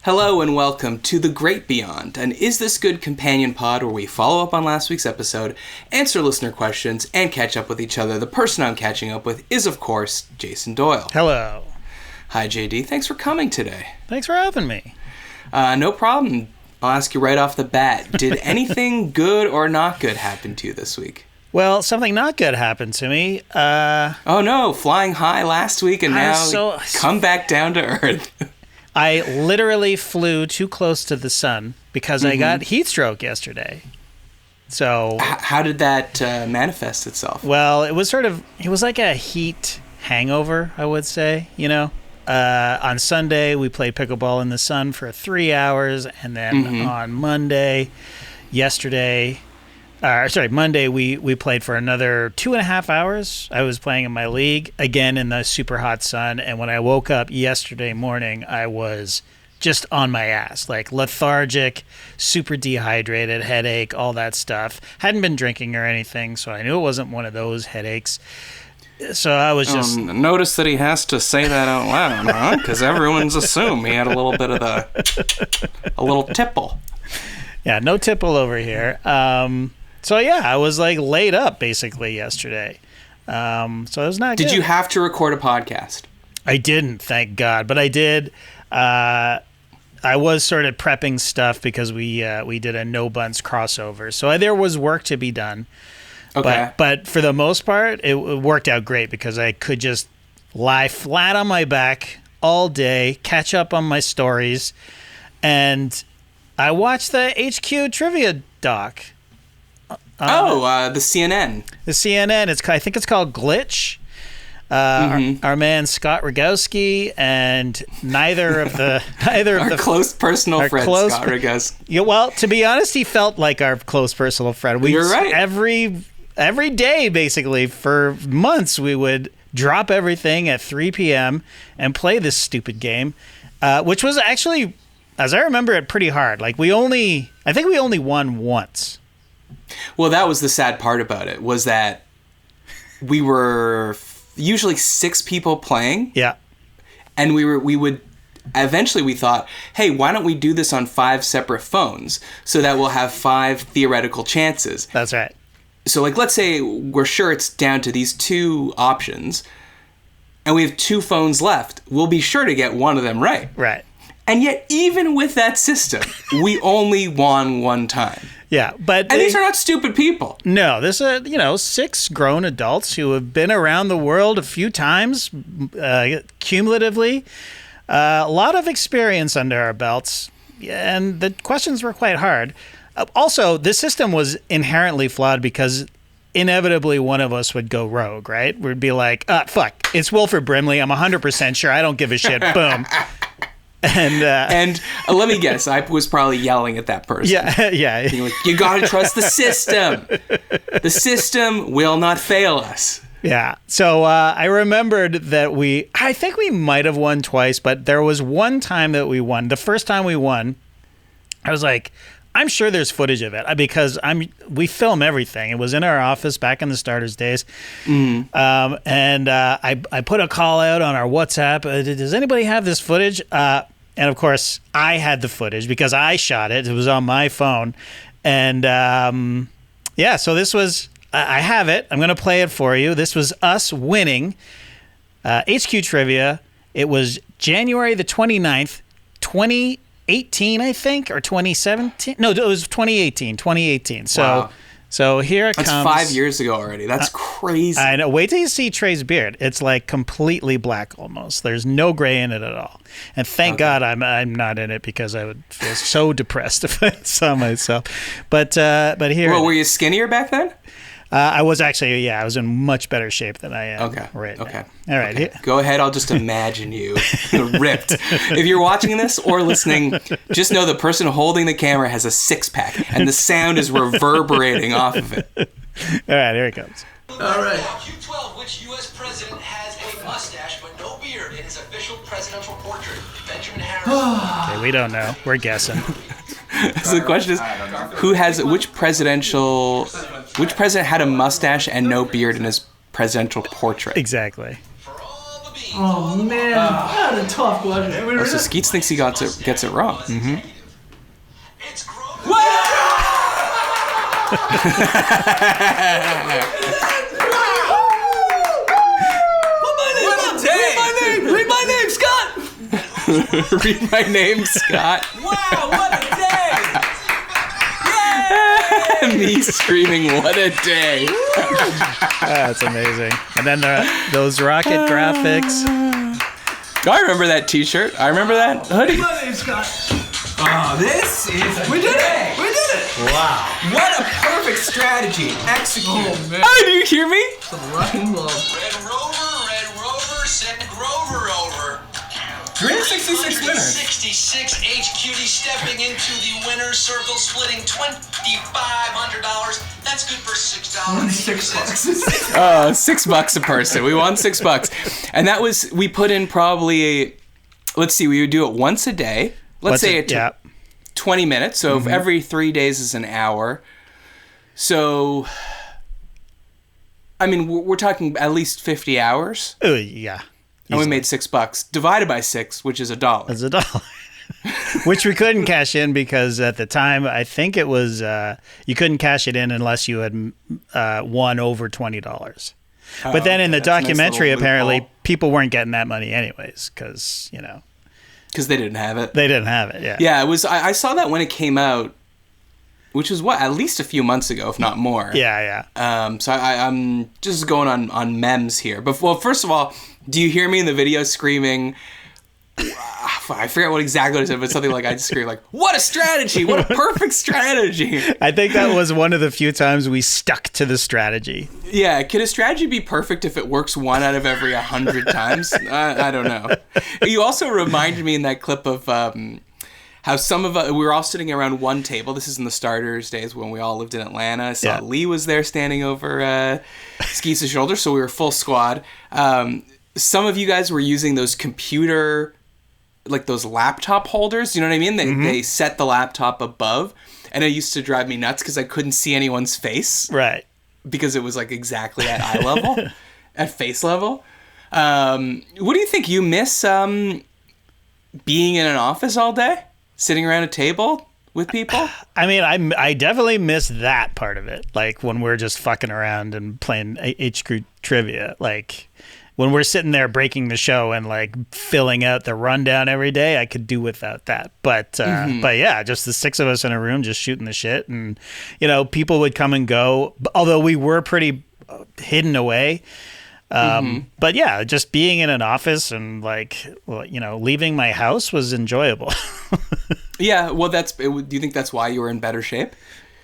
Hello and welcome to The Great Beyond, an Is This Good companion pod where we follow up on last week's episode, answer listener questions, and catch up with each other. The person I'm catching up with is, of course, Jason Doyle. Hello. Hi, JD. Thanks for coming today. Thanks for having me. No problem. I'll ask you right off the bat. Did anything good or not good happen to you this week? Well, something not good happened to me. Oh no, flying high last week and now come back down to earth. I literally flew too close to the sun because I got heat stroke yesterday. So how did that manifest itself? Well, it was like a heat hangover, I would say, you know. On Sunday, we played pickleball in the sun for 3 hours, and then on Monday, Monday, we played for another 2.5 hours. I was playing in my league, again in the super hot sun, and when I woke up yesterday morning, I was just on my ass, like lethargic, super dehydrated, headache, all that stuff. Hadn't been drinking or anything, so I knew it wasn't one of those headaches. So I was just... Notice that he has to say that out loud, huh? Because everyone's assumed he had a little bit of a little tipple. Yeah, no tipple over here. So yeah, I was like laid up basically yesterday. So it was not good. Did you have to record a podcast? I didn't, thank God. But I did. I was sort of prepping stuff because we did a No Buns crossover. So there was work to be done. Okay. But for the most part, it worked out great because I could just lie flat on my back all day, catch up on my stories, and I watched the HQ trivia doc. The CNN. The CNN. I think it's called Glitch. Our man Scott Rogowski and neither of the close personal friend Scott Rogowski. Yeah, well, to be honest, he felt like our close personal friend. You're right. Every day, basically, for months, we would drop everything at 3 p.m. and play this stupid game, which was actually, as I remember it, pretty hard. Like I think we only won once. Well, that was the sad part about it, was that we were usually 6 people playing. Yeah. And eventually we thought, hey, why don't we do this on 5 separate phones so that we'll have 5 theoretical chances. That's right. So, like, let's say we're sure it's down to these 2 options, and we have 2 phones left. We'll be sure to get one of them right. Right. And yet, even with that system, we only won one time. Yeah, but these are not stupid people. No, this is 6 grown adults who have been around the world a few times, cumulatively. A lot of experience under our belts, and the questions were quite hard. Also, the system was inherently flawed because inevitably one of us would go rogue, right? We'd be like, fuck, it's Wilford Brimley. I'm 100% sure. I don't give a shit. Boom. And let me guess, I was probably yelling at that person. Yeah. Being like, you gotta trust the system. The system will not fail us. Yeah. So I remembered that I think we might have won twice, but there was one time that we won. The first time we won, I was like, I'm sure there's footage of it because we film everything. It was in our office back in the starters days. And I put a call out on our WhatsApp. Does anybody have this footage? And of course, I had the footage because I shot it. It was on my phone. And so this was, I have it. I'm going to play it for you. This was us winning HQ Trivia. It was January the 29th, 2018, I think, or 2017. No, it was 2018. So, wow. So here it comes. That's 5 years ago already. That's crazy. I know. Wait till you see Trey's beard. It's like completely black almost. There's no gray in it at all. And thank God I'm not in it because I would feel so depressed if I saw myself. But here. Well, were you skinnier back then? I was actually, I was in much better shape than I am right now. All right. Okay. Go ahead. I'll just imagine you ripped. If you're watching this or listening, just know the person holding the camera has a 6-pack and the sound is reverberating off of it. All right. Here it comes. All right. Q12, which U.S. president has a mustache but no beard in his official presidential portrait? Benjamin Harrison. Okay, we don't know. We're guessing. So the question is, which president had a mustache and no beard in his presidential portrait? Exactly. For all the Oh man, what a tough question. So Skeets thinks he gets it wrong. Mm-hmm. It's Grover. Read my name, Scott. Read my name, Scott. Wow, what a day! Me screaming, "What a day!" That's amazing. And then those rocket graphics. I remember that T-shirt. I remember that hoodie. My name's Scott. Oh, this is we did it! We did it! Wow! What a perfect strategy. Execute. Oh man! Oh, do you hear me? Rock and roll. Red Rover, send Grover over. 366 winners. 66 HQD stepping into the winner's circle, splitting $2,500. That's good for $6. $6 a person. We won $6, and that was we put in probably. Let's see, we would do it once a day. Let's say it 20 minutes. So if every 3 days is an hour. So, I mean, we're talking at least 50 hours. Oh yeah. And we made $6 divided by 6, which is $1. It's $1. Which we couldn't cash in because at the time I think it was you couldn't cash it in unless you had won over $20. But then in the documentary, apparently people weren't getting that money anyways because because they didn't have it. They didn't have it. Yeah. Yeah, it was. I saw that when it came out, which was at least a few months ago, if not more. Yeah. So I'm just going on memes here. But well, first of all, do you hear me in the video screaming? I forget what exactly I said, but something like I just screamed like, "What a strategy! What a perfect strategy!" I think that was one of the few times we stuck to the strategy. Yeah, can a strategy be perfect if it works 1 out of every 100 times? I don't know. You also reminded me in that clip of how some of us, we were all sitting around one table. This is in the starters days when we all lived in Atlanta. I saw Lee was there standing over Skeets' shoulder, so we were full squad. Some of you guys were using those computer, like those laptop holders. You know what I mean? They set the laptop above, and it used to drive me nuts because I couldn't see anyone's face. Right. Because it was like exactly at eye level, at face level. What do you think? You miss being in an office all day? Sitting around a table with people? I mean, I definitely miss that part of it. Like when we're just fucking around and playing HQ trivia. Like when we're sitting there breaking the show and like filling out the rundown every day, I could do without that. But yeah, just the 6 of us in a room just shooting the shit. And, people would come and go, although we were pretty hidden away. But yeah, just being in an office and leaving my house was enjoyable. Yeah, well, do you think that's why you were in better shape?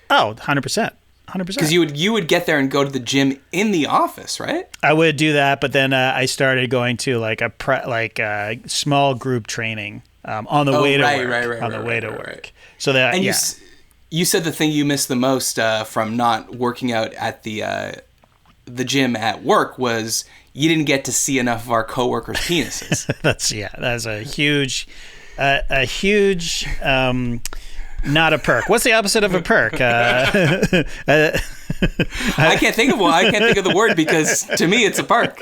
Oh, 100%. 100%. Because you would get there and go to the gym in the office, right? I would do that, but then I started going to like a small group training on the way to work. On the way to work. So that and you said the thing you missed the most from not working out at the gym at work was you didn't get to see enough of our coworkers' penises. That's a huge not a perk. What's the opposite of a perk? I can't think of one. I can't think of the word because to me it's a perk.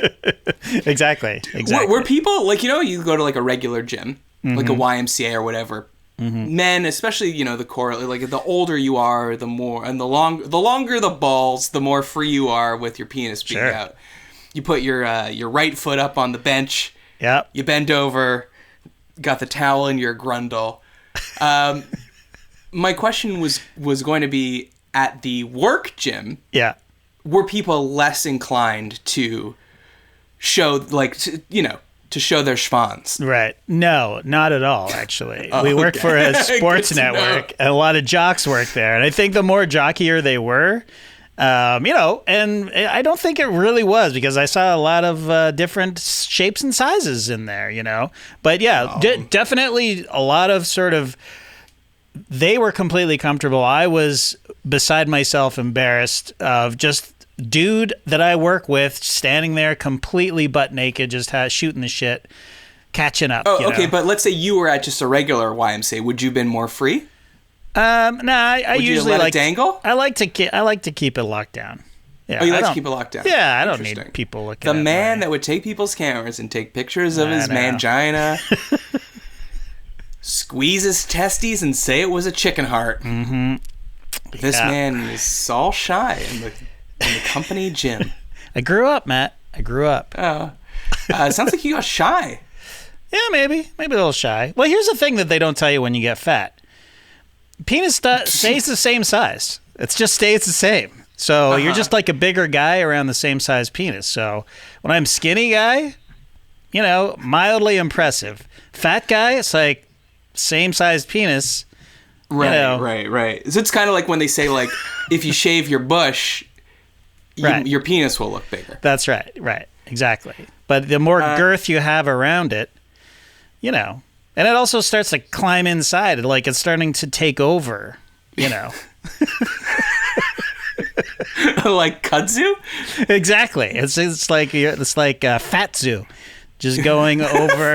Exactly. Were people you go to like a regular gym, like a YMCA or whatever. Men, especially the core, like the older you are, the more and the longer the balls, the more free you are with your penis being out. You put your right foot up on the bench. Yeah. You bend over, got the towel in your grundle. My question was going to be at the work gym. Yeah. Were people less inclined to show to show their schwanz? Right. No, not at all, actually. We work for a sports network, and a lot of jocks work there. And I think the more jockier they were, and I don't think it really was because I saw a lot of different shapes and sizes in there, But yeah, definitely a lot of sort of, they were completely comfortable. I was beside myself embarrassed of just dude that I work with standing there completely butt naked, just shooting the shit, catching up. Okay, but let's say you were at just a regular YMCA. Would you have been more free? I Would usually you let it dangle? I like to keep it locked down. Yeah, Oh, you I like to don't- keep it locked down? Yeah, I don't Interesting. need people looking The at man my- that would take people's cameras and take pictures of his I know. mangina, squeeze his testes and say it was a chicken heart. Mm-hmm. This Yeah. man is all shy in the company gym. I grew up, Matt. I grew up. Oh, sounds like you got shy. Yeah, maybe a little shy. Well, here's the thing that they don't tell you when you get fat. Penis stays the same size. It just stays the same. So you're just like a bigger guy around the same size penis. So when I'm skinny guy, mildly impressive. Fat guy, it's like same size penis. Right, right. So it's kind of like when they say, like, if you shave your bush, Right. your penis will look bigger. That's right, exactly. But the more girth you have around it, and it also starts to climb inside. Like it's starting to take over, Like kudzu? Exactly. It's like fatzu, just going over.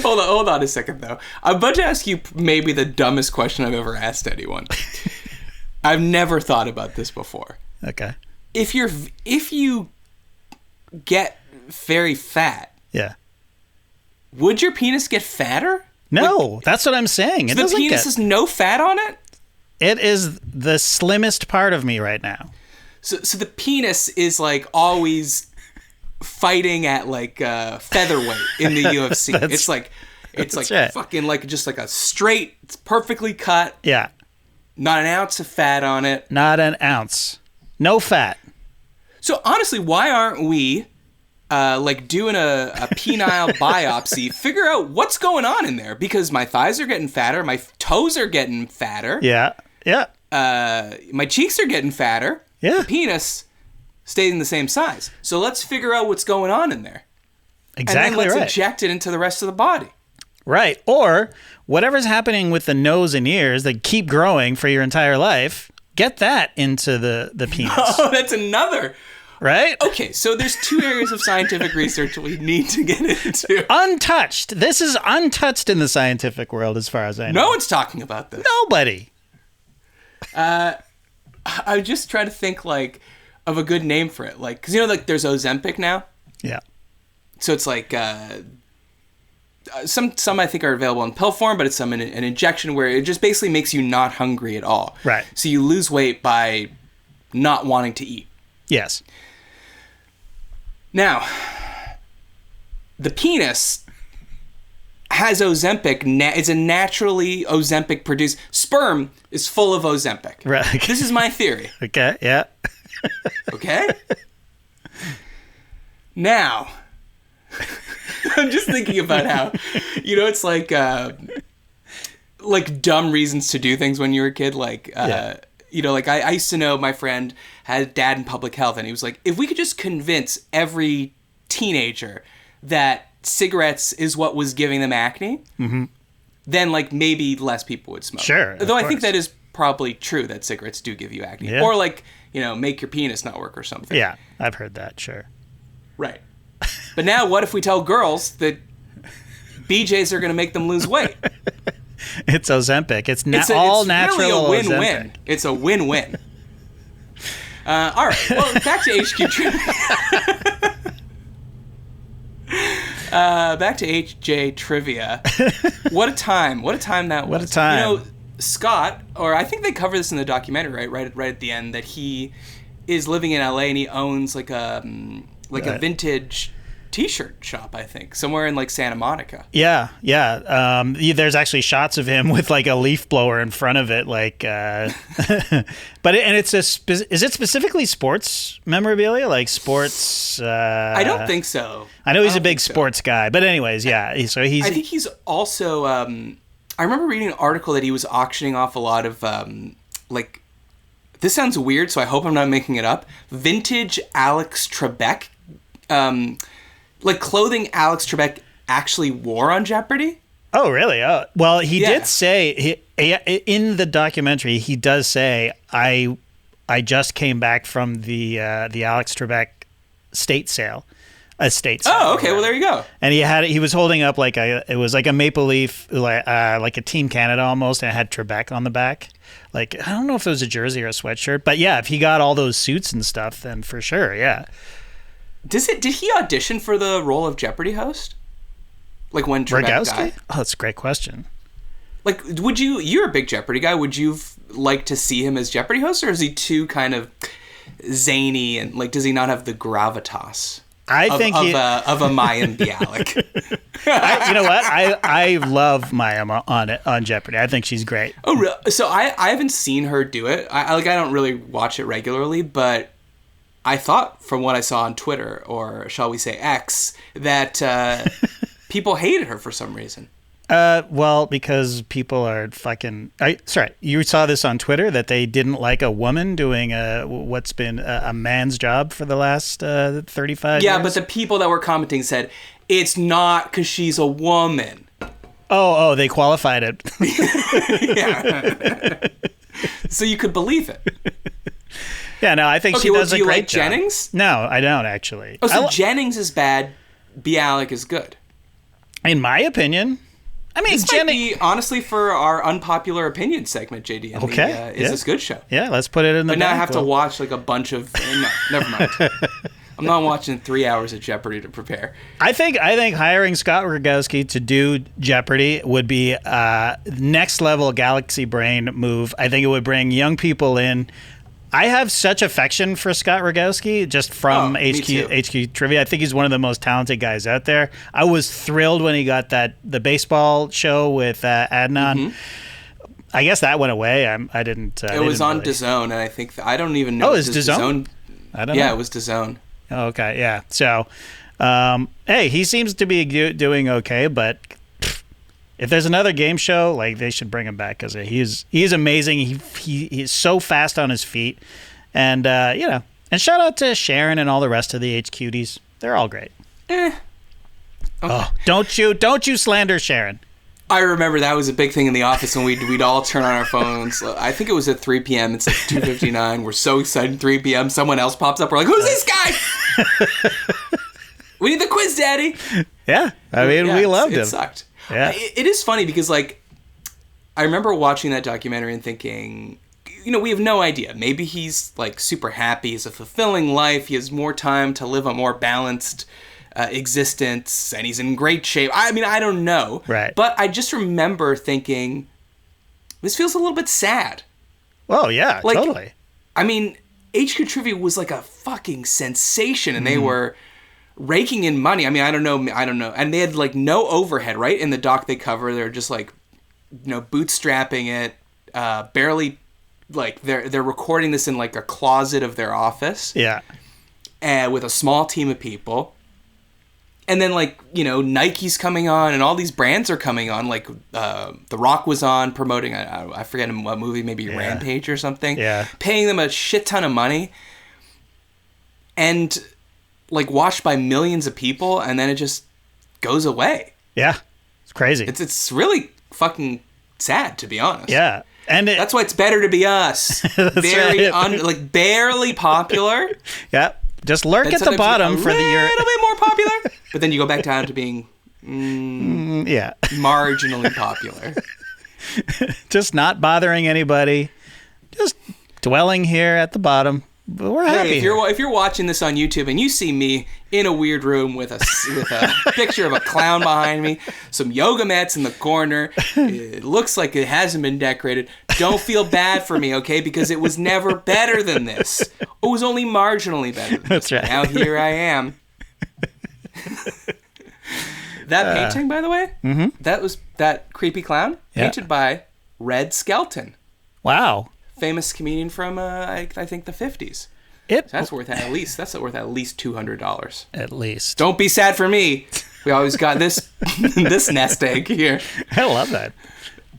Hold on a second though. I'm about to ask you maybe the dumbest question I've ever asked anyone. I've never thought about this before. Okay. If you get very fat, Yeah. would your penis get fatter? No, that's what I'm saying. It The doesn't penis get. has no fat on it? It is the slimmest part of me right now. So the penis is like always fighting at like featherweight in the UFC. It's like right. fucking like just like a straight, it's perfectly cut, Yeah. not an ounce of fat on it. Not an ounce. No fat. So honestly, why aren't we like doing a penile biopsy, figure out what's going on in there? Because my thighs are getting fatter, my toes are getting fatter, Yeah. Yeah. my cheeks are getting fatter. Yeah. The penis stays in the same size. So let's figure out what's going on in there. Exactly And then let's right. inject it into the rest of the body. Right. Or whatever's happening with the nose and ears that keep growing for your entire life, get that into the penis. Oh, that's another. Right? Okay, so there's two areas of scientific research we need to get into. Untouched. This is untouched in the scientific world as far as I know. No one's talking about this. Nobody. I just try to think like of a good name for it, like because like there's Ozempic now, Yeah. so it's like some I think are available in pill form, but it's some in an injection where it just basically makes you not hungry at all. Right. So you lose weight by not wanting to eat. Yes. Now, the penis has Ozempic. It's a naturally Ozempic produced. Sperm is full of Ozempic. Right. This is my theory. Okay. Yeah. Okay? Now, I'm just thinking about how, it's like dumb reasons to do things when you were a kid. Like, Yeah. Like I used to know my friend had a dad in public health, and he was like, if we could just convince every teenager that cigarettes is what was giving them acne, then like maybe less people would smoke. Sure, of Though I think course. that is probably true that cigarettes do give you acne. Yeah. Or like, make your penis not work or something. Yeah. I've heard that. Sure. Right. But now what if we tell girls that BJs are going to make them lose weight? It's Ozempic. It's It's natural. really a win-win. Ozempic. It's a win-win. All right. Well, back to HQ trivia. Back to HJ trivia. What a time! What a time that was! What a time. Scott, or I think they cover this in the documentary, right at the end, that he is living in LA and he owns like a Right. vintage T-shirt shop, I think, somewhere in like Santa Monica. Yeah, yeah. There's actually shots of him with like a leaf blower in front of it, like. It's is it specifically sports memorabilia, like sports? I don't think so. I know he's a don't big think so. sports guy, but anyways, yeah. I think he's also. I remember reading an article that he was auctioning off a lot of like. This sounds weird, so I hope I'm not making it up. Vintage Alex Trebek, like clothing Alex Trebek actually wore on Jeopardy. Oh, really? Oh, well, he Yeah. did say in the documentary. He does say, "I just came back from the Alex Trebek estate sale." Oh, okay. Well, there you go. And he was holding up it was like a maple leaf, like a Team Canada almost, and it had Trebek on the back. like, I don't know if it was a jersey or a sweatshirt, but yeah, if he got all those suits and stuff, then for sure, yeah. Did he audition for the role of Jeopardy host? Like when Trebek died? Oh, that's a great question. Like, you're a big Jeopardy guy, would you like to see him as Jeopardy host, or is he too kind of zany and, like, does he not have the gravitas of a Mayan Bialik? You know what? I love Maya on Jeopardy. I think she's great. Oh, really? So I haven't seen her do it. I don't really watch it regularly, but I thought from what I saw on Twitter, or shall we say X, that people hated her for some reason. Well, because people are fucking... sorry, you saw this on Twitter, that they didn't like a woman doing what's been a man's job for the last 35 years? Yeah, but the people that were commenting said, it's not because she's a woman. Oh, they qualified it. Yeah. So you could believe it. Yeah, no, I think she does a great job. Do you like Jennings? No, I don't, actually. Oh, so Jennings is bad, Bialik is good. In my opinion... I mean, this might be, honestly, for our unpopular opinion segment, JD. Is This Good show? Yeah, let's put it in the But now I have to watch like a bunch of... No, never mind. I'm not watching 3 hours of Jeopardy to prepare. I think hiring Scott Rogowski to do Jeopardy would be a next level galaxy brain move. I think it would bring young people in. I have such affection for Scott Rogowski just from HQ Trivia. I think he's one of the most talented guys out there. I was thrilled when he got the baseball show with Adnan. Mm-hmm. I guess that went away. I didn't. It was on DAZN, and I think I don't even know. Oh, it's DAZN? I don't know. Yeah, it was DAZN. Oh, okay, yeah. So, hey, he seems to be doing okay, but if there's another game show, like, they should bring him back because he's amazing. He's so fast on his feet, and and shout out to Sharon and all the rest of the HQties. They're all great. Okay. Oh, don't you slander Sharon. I remember that was a big thing in the office when we'd all turn on our phones. I think it was at 3 p.m. It's like 2:59. We're so excited. 3 p.m. Someone else pops up. We're like, who's this guy? We need the quiz, Daddy. Yeah, I mean, we loved him. It sucked. Yeah. It is funny because, like, I remember watching that documentary and thinking, we have no idea. Maybe he's, like, super happy. He's a fulfilling life. He has more time to live a more balanced existence, and he's in great shape. I mean, I don't know. Right. But I just remember thinking, this feels a little bit sad. Oh, yeah, like, totally. I mean, HQ Trivia was like a fucking sensation, and they were raking in money. I mean, I don't know. And they had, like, no overhead, right? In the doc they cover, they're just, like, bootstrapping it, barely, like, they're recording this in, like, a closet of their office. Yeah. With a small team of people. And then, like, Nike's coming on, and all these brands are coming on. Like, The Rock was on promoting, I forget what movie, maybe Rampage or something. Yeah. Paying them a shit ton of money. And, like, watched by millions of people, and then it just goes away. Yeah. It's crazy. It's really fucking sad, to be honest. Yeah. And that's why it's better to be us. Very, right. Barely popular. Yeah. Just lurk at the bottom for the year. A little bit more popular. But then you go back down to being marginally popular. Just not bothering anybody. Just dwelling here at the bottom. But we're happy. If you're watching this on YouTube and you see me in a weird room with a picture of a clown behind me, some yoga mats in the corner, it looks like it hasn't been decorated, don't feel bad for me, okay? Because it was never better than this. It was only marginally better than this. That's right. Now here I am. That painting, by the way, that was that creepy clown, painted by Red Skelton. Wow. Famous comedian from I think the 50s. That's worth at least $200. At least. Don't be sad for me. We always got this this nest egg here. I love that.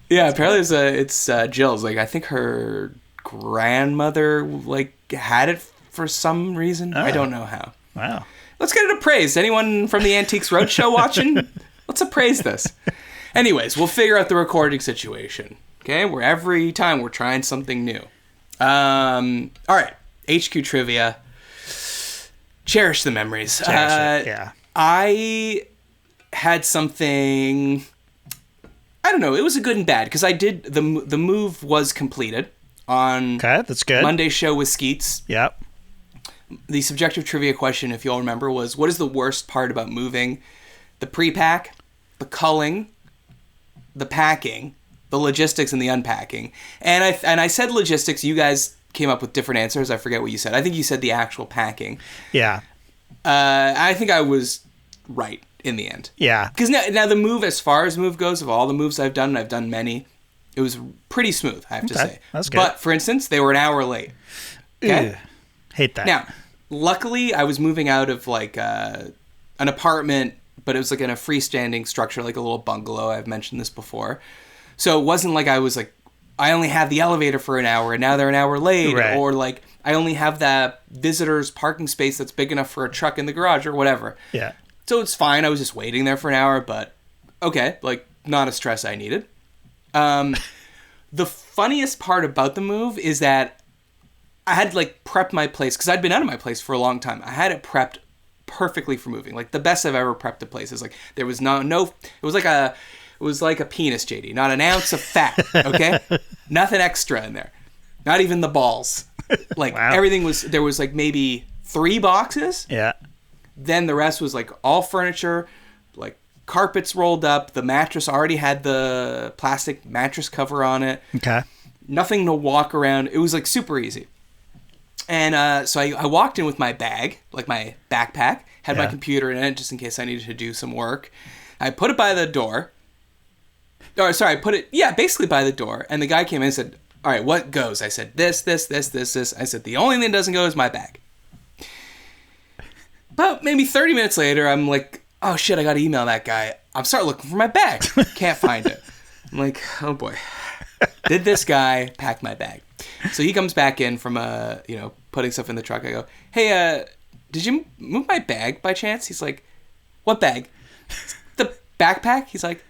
Yeah, apparently it's Jill's. Like, I think her grandmother like had it for some reason. I don't know how. Wow. Let's get it appraised. Anyone from the Antiques Roadshow watching? Let's appraise this. Anyways, we'll figure out the recording situation. Okay, where every time we're trying something new. All right, HQ Trivia. Cherish the memories. Cherish it, yeah. I had something... I don't know. It was a good and bad because I did the move was completed on Okay, that's good. Monday's show with Skeets. Yep. The subjective trivia question, if you all remember, was what is the worst part about moving? The pre-pack, the culling, the packing, the logistics, and the unpacking. And I said logistics. You guys came up with different answers. I forget what you said. I think you said the actual packing. Yeah. I think I was right in the end. Yeah. Because now the move, as far as move goes, of all the moves I've done, and I've done many, it was pretty smooth, I have to say. That's good. But, for instance, they were an hour late. Okay? Ew. Hate that. Now, luckily, I was moving out of, like, an apartment, but it was, like, in a freestanding structure, like a little bungalow. I've mentioned this before. So it wasn't like I was, like, I only have the elevator for an hour, and now they're an hour late. Right. Or, like, I only have that visitor's parking space that's big enough for a truck in the garage or whatever. Yeah. So it's fine. I was just waiting there for an hour, but okay, like, not a stress I needed. The funniest part about the move is that I had, like, prepped my place, because I'd been out of my place for a long time. I had it prepped perfectly for moving. Like, the best I've ever prepped a place is, like, there was no it was like a penis, JD. Not an ounce of fat, okay? Nothing extra in there. Not even the balls. Like, Wow. Everything was, there was, like, maybe 3 boxes. Yeah. Then the rest was, like, all furniture, like, carpets rolled up. The mattress already had the plastic mattress cover on it. Okay. Nothing to walk around. It was, like, super easy. And so I walked in with my bag, like my backpack, had my Yeah. computer in it just in case I needed to do some work. I put it by the door. Or, sorry, I put it, basically by the door. And the guy came in and said, all right, what goes? I said, this. I said, the only thing that doesn't go is my bag. About maybe 30 minutes later, I'm like, oh shit, I gotta email that guy. I'm starting looking for my bag. Can't find it. I'm like, oh boy. Did this guy pack my bag? So he comes back in from, putting stuff in the truck. I go, hey, did you move my bag by chance? He's like, what bag? The backpack? He's like,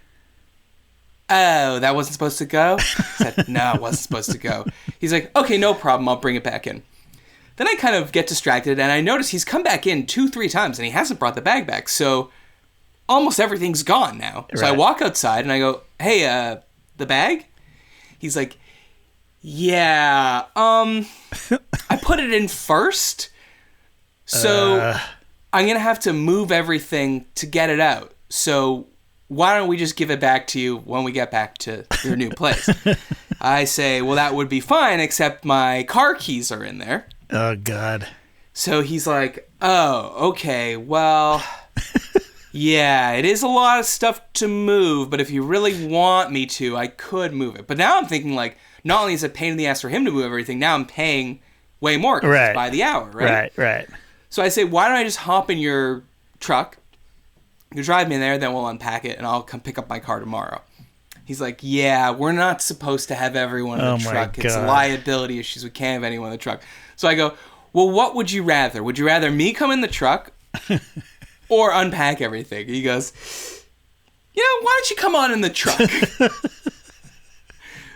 oh, that wasn't supposed to go? I said, no, it wasn't supposed to go. He's like, okay, no problem. I'll bring it back in. Then I kind of get distracted, and I notice he's come back in 2-3 times, and he hasn't brought the bag back. So almost everything's gone now. So I walk outside, and I go, hey, the bag? He's like, yeah, I put it in first, so I'm going to have to move everything to get it out. So why don't we just give it back to you when we get back to your new place? I say, well, that would be fine, except my car keys are in there. Oh, God. So he's like, oh, okay, well, yeah, it is a lot of stuff to move, but if you really want me to, I could move it. But now I'm thinking, like, not only is it a pain in the ass for him to move everything, now I'm paying way more 'cause it's by the hour, right? Right. So I say, why don't I just hop in your truck, you drive me there, then we'll unpack it, and I'll come pick up my car tomorrow. He's like, yeah, we're not supposed to have everyone in the truck. It's liability issues. We can't have anyone in the truck. So I go, well, what would you rather? Would you rather me come in the truck or unpack everything? He goes, why don't you come on in the truck?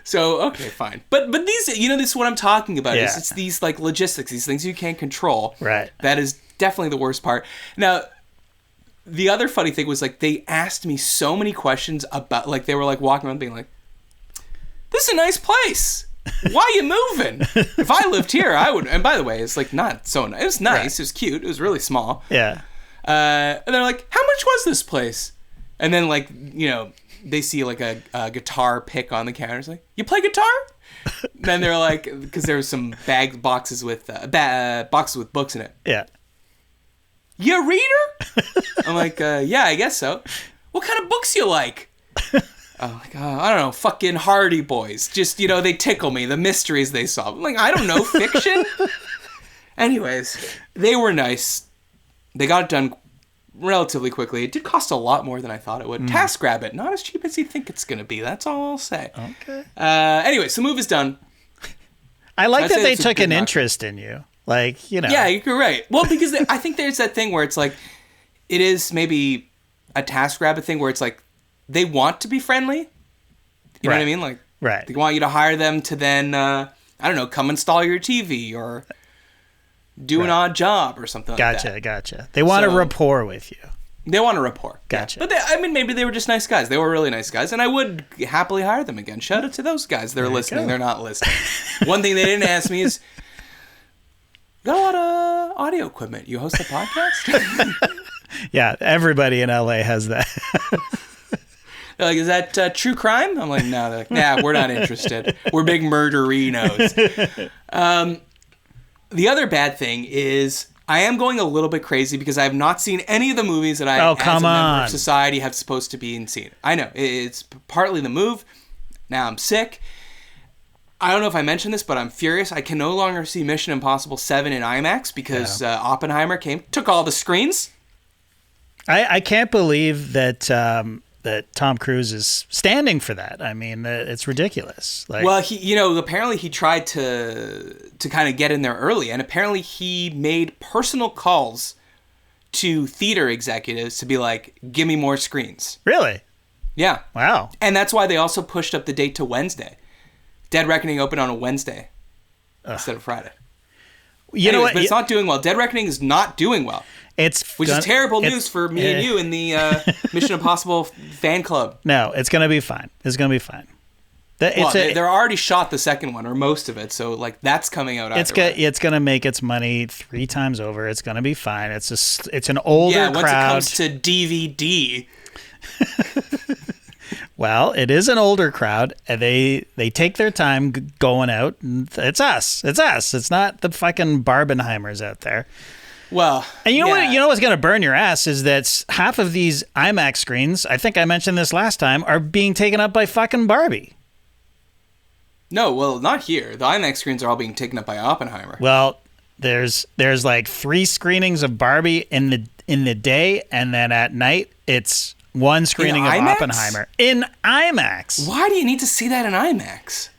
So, okay, fine. But these, this is what I'm talking about. Yeah. It's these, like, logistics, these things you can't control. Right. That is definitely the worst part. Now, the other funny thing was, like, they asked me so many questions about, like, they were, like, walking around being like, this is a nice place. Why you moving? If I lived here, I would. And by the way, it's, like, not so nice. It was nice. Right. It was cute. It was really small. Yeah. And they're like, how much was this place? And then, like, they see, like, a guitar pick on the counter. It's like, you play guitar? Then they're like, because there was some boxes with books in it. Yeah. You a reader? I'm like, yeah, I guess so. What kind of books you like? I'm like, I don't know, fucking Hardy Boys. Just, they tickle me, the mysteries they solve. I'm like, I don't know, fiction? Anyways, they were nice. They got it done relatively quickly. It did cost a lot more than I thought it would. TaskRabbit, not as cheap as you think it's going to be. That's all I'll say. Okay. Anyway, so move is done. I like So that they it's a took good an knock. interest in you. Like, Yeah, you're right. Well, because I think there's that thing where it's like, it is maybe a TaskRabbit thing where it's like, they want to be friendly. You know what I mean? Like, right. They want you to hire them to then, I don't know, come install your TV or do an odd job or something like that. Gotcha. They want a rapport with you. They want a rapport. Gotcha. But maybe they were just nice guys. They were really nice guys, and I would happily hire them again. Shout out to those guys. They're listening. They're not listening. One thing they didn't ask me is, got a lot of audio equipment. You host a podcast? Yeah, everybody in LA has that. They're like, is that true crime? I'm like, no. They're like, nah, we're not interested. We're big murderinos. The other bad thing is I am going a little bit crazy because I have not seen any of the movies that I, as a member of society, have supposed to be seen. I know. It's partly the move. Now I'm sick. I don't know if I mentioned this, but I'm furious. I can no longer see Mission Impossible 7 in IMAX because Oppenheimer took all the screens. I can't believe that that Tom Cruise is standing for that. I mean, it's ridiculous. Like, well, he, apparently he tried to kind of get in there early, and apparently he made personal calls to theater executives to be like, give me more screens. Really? Yeah. Wow. And that's why they also pushed up the date to Wednesday. Dead Reckoning opened on a Wednesday instead of Friday. You know what? But it's not doing well. Dead Reckoning is not doing well. Which is terrible news for me and you in the Mission Impossible fan club. No, it's going to be fine. It's going to be fine. They're already shot the second one, or most of it, so like that's coming out either way. It's going to make its money 3 times over. It's going to be fine. It's an older crowd. Once it comes to DVD. Well, it is an older crowd, and they take their time going out. And it's us. It's us. It's not the fucking Barbenheimers out there. Well, and you know what? You know what's going to burn your ass is that half of these IMAX screens, I think I mentioned this last time, are being taken up by fucking Barbie. No, well, not here. The IMAX screens are all being taken up by Oppenheimer. Well, there's like 3 screenings of Barbie in the day, and then at night it's 1 screening of Oppenheimer in IMAX. Why do you need to see that in IMAX?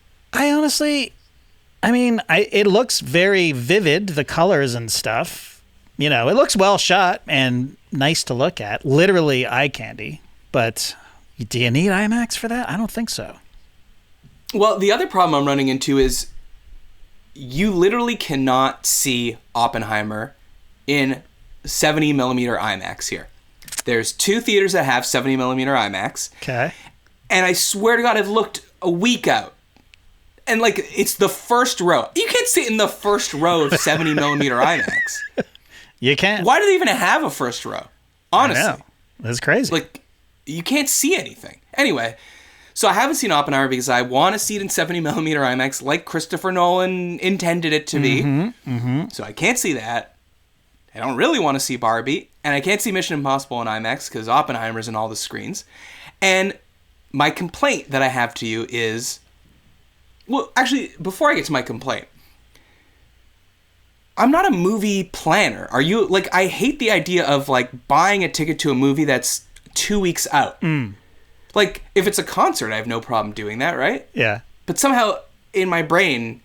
It looks very vivid, the colors and stuff. It looks well shot and nice to look at. Literally eye candy. But do you need IMAX for that? I don't think so. Well, the other problem I'm running into is you literally cannot see Oppenheimer in 70 millimeter IMAX here. There's 2 theaters that have 70 millimeter IMAX. Okay. And I swear to God, I've looked a week out. And it's the first row. You can't sit in the first row of 70 millimeter IMAX. You can't. Why do they even have a first row? Honestly. I know. That's crazy. You can't see anything. Anyway, so I haven't seen Oppenheimer because I want to see it in 70 millimeter IMAX like Christopher Nolan intended it to be. Mm-hmm. So I can't see that. I don't really want to see Barbie. And I can't see Mission Impossible in IMAX because Oppenheimer's in all the screens. And my complaint that I have to you is... Well, actually, before I get to my complaint, I'm not a movie planner. Are you? I hate the idea of, buying a ticket to a movie that's 2 weeks out. Mm. If it's a concert, I have no problem doing that, right? Yeah. But somehow, in my brain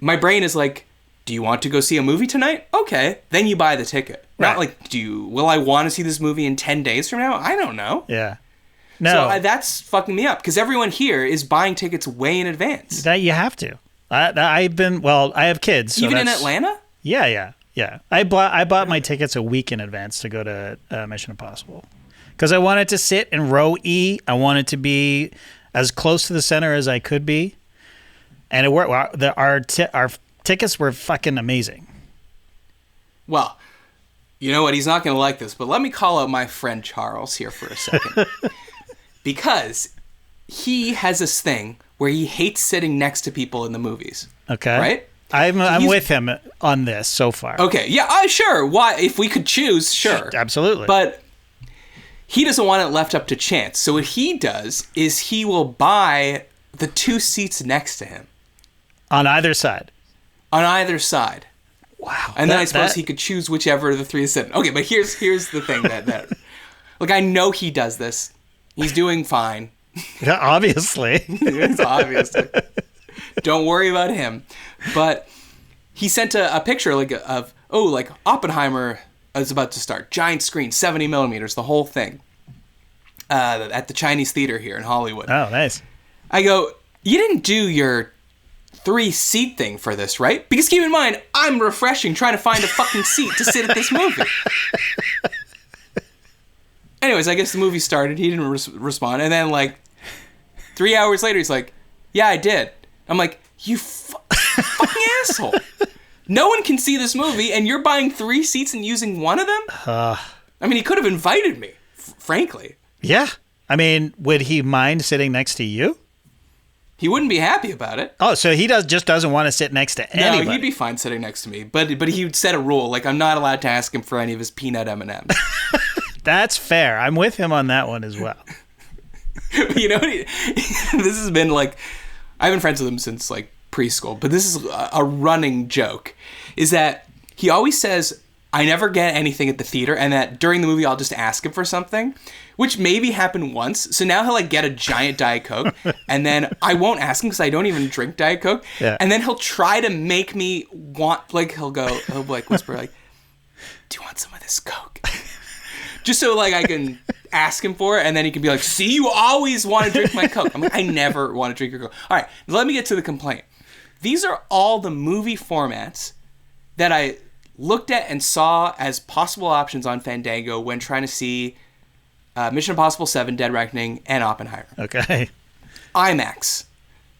is like, do you want to go see a movie tonight? Okay. Then you buy the ticket. Right. Not will I want to see this movie in 10 days from now? I don't know. Yeah. No. So that's fucking me up, because everyone here is buying tickets way in advance. That you have to. I have kids. So even in Atlanta? Yeah. I bought my tickets a week in advance to go to Mission Impossible because I wanted to sit in row E. I wanted to be as close to the center as I could be, and it worked. Our tickets were fucking amazing. Well, you know what? He's not going to like this, but let me call out my friend Charles here for a second. Because he has this thing where he hates sitting next to people in the movies. Okay. Right? I'm with him on this so far. Okay. Yeah, sure. Why? If we could choose, sure. Absolutely. But he doesn't want it left up to chance. So what he does is he will buy the 2 seats next to him. On either side. On either side. Wow. And then I suppose he could choose whichever of the 3 is sitting. Okay, but here's the thing that I know he does this. He's doing fine. Yeah, obviously. Obviously. Don't worry about him. But he sent a picture of Oppenheimer is about to start. Giant screen, 70 millimeters, the whole thing. At the Chinese theater here in Hollywood. Oh, nice. I go, you didn't do your 3-seat thing for this, right? Because keep in mind, I'm refreshing trying to find a fucking seat to sit at this movie. Anyways, I guess the movie started. He didn't respond. And then, like, 3 hours later, he's like, yeah, I did. I'm like, you fucking asshole. No one can see this movie, and you're buying 3 seats and using one of them? I mean, he could have invited me, frankly. Yeah. I mean, would he mind sitting next to you? He wouldn't be happy about it. Oh, so he just doesn't want to sit next to anybody. No, he'd be fine sitting next to me. But he would set a rule. Like, I'm not allowed to ask him for any of his peanut M&Ms. That's fair. I'm with him on that one as well. You know, this has been, like, I've been friends with him since, like, preschool. But this is a running joke. Is that he always says, I never get anything at the theater. And that during the movie, I'll just ask him for something. Which maybe happened once. So now he'll like get a giant Diet Coke. And then I won't ask him because I don't even drink Diet Coke. Yeah. And then he'll try to make me want, like, he'll like whisper like, do you want some of this Coke? Just so like I can ask him for it. And then he can be like, see, you always want to drink my Coke. I'm like, I never want to drink your Coke. All right, let me get to the complaint. These are all the movie formats that I looked at and saw as possible options on Fandango when trying to see Mission Impossible 7, Dead Reckoning, and Oppenheimer. Okay. IMAX.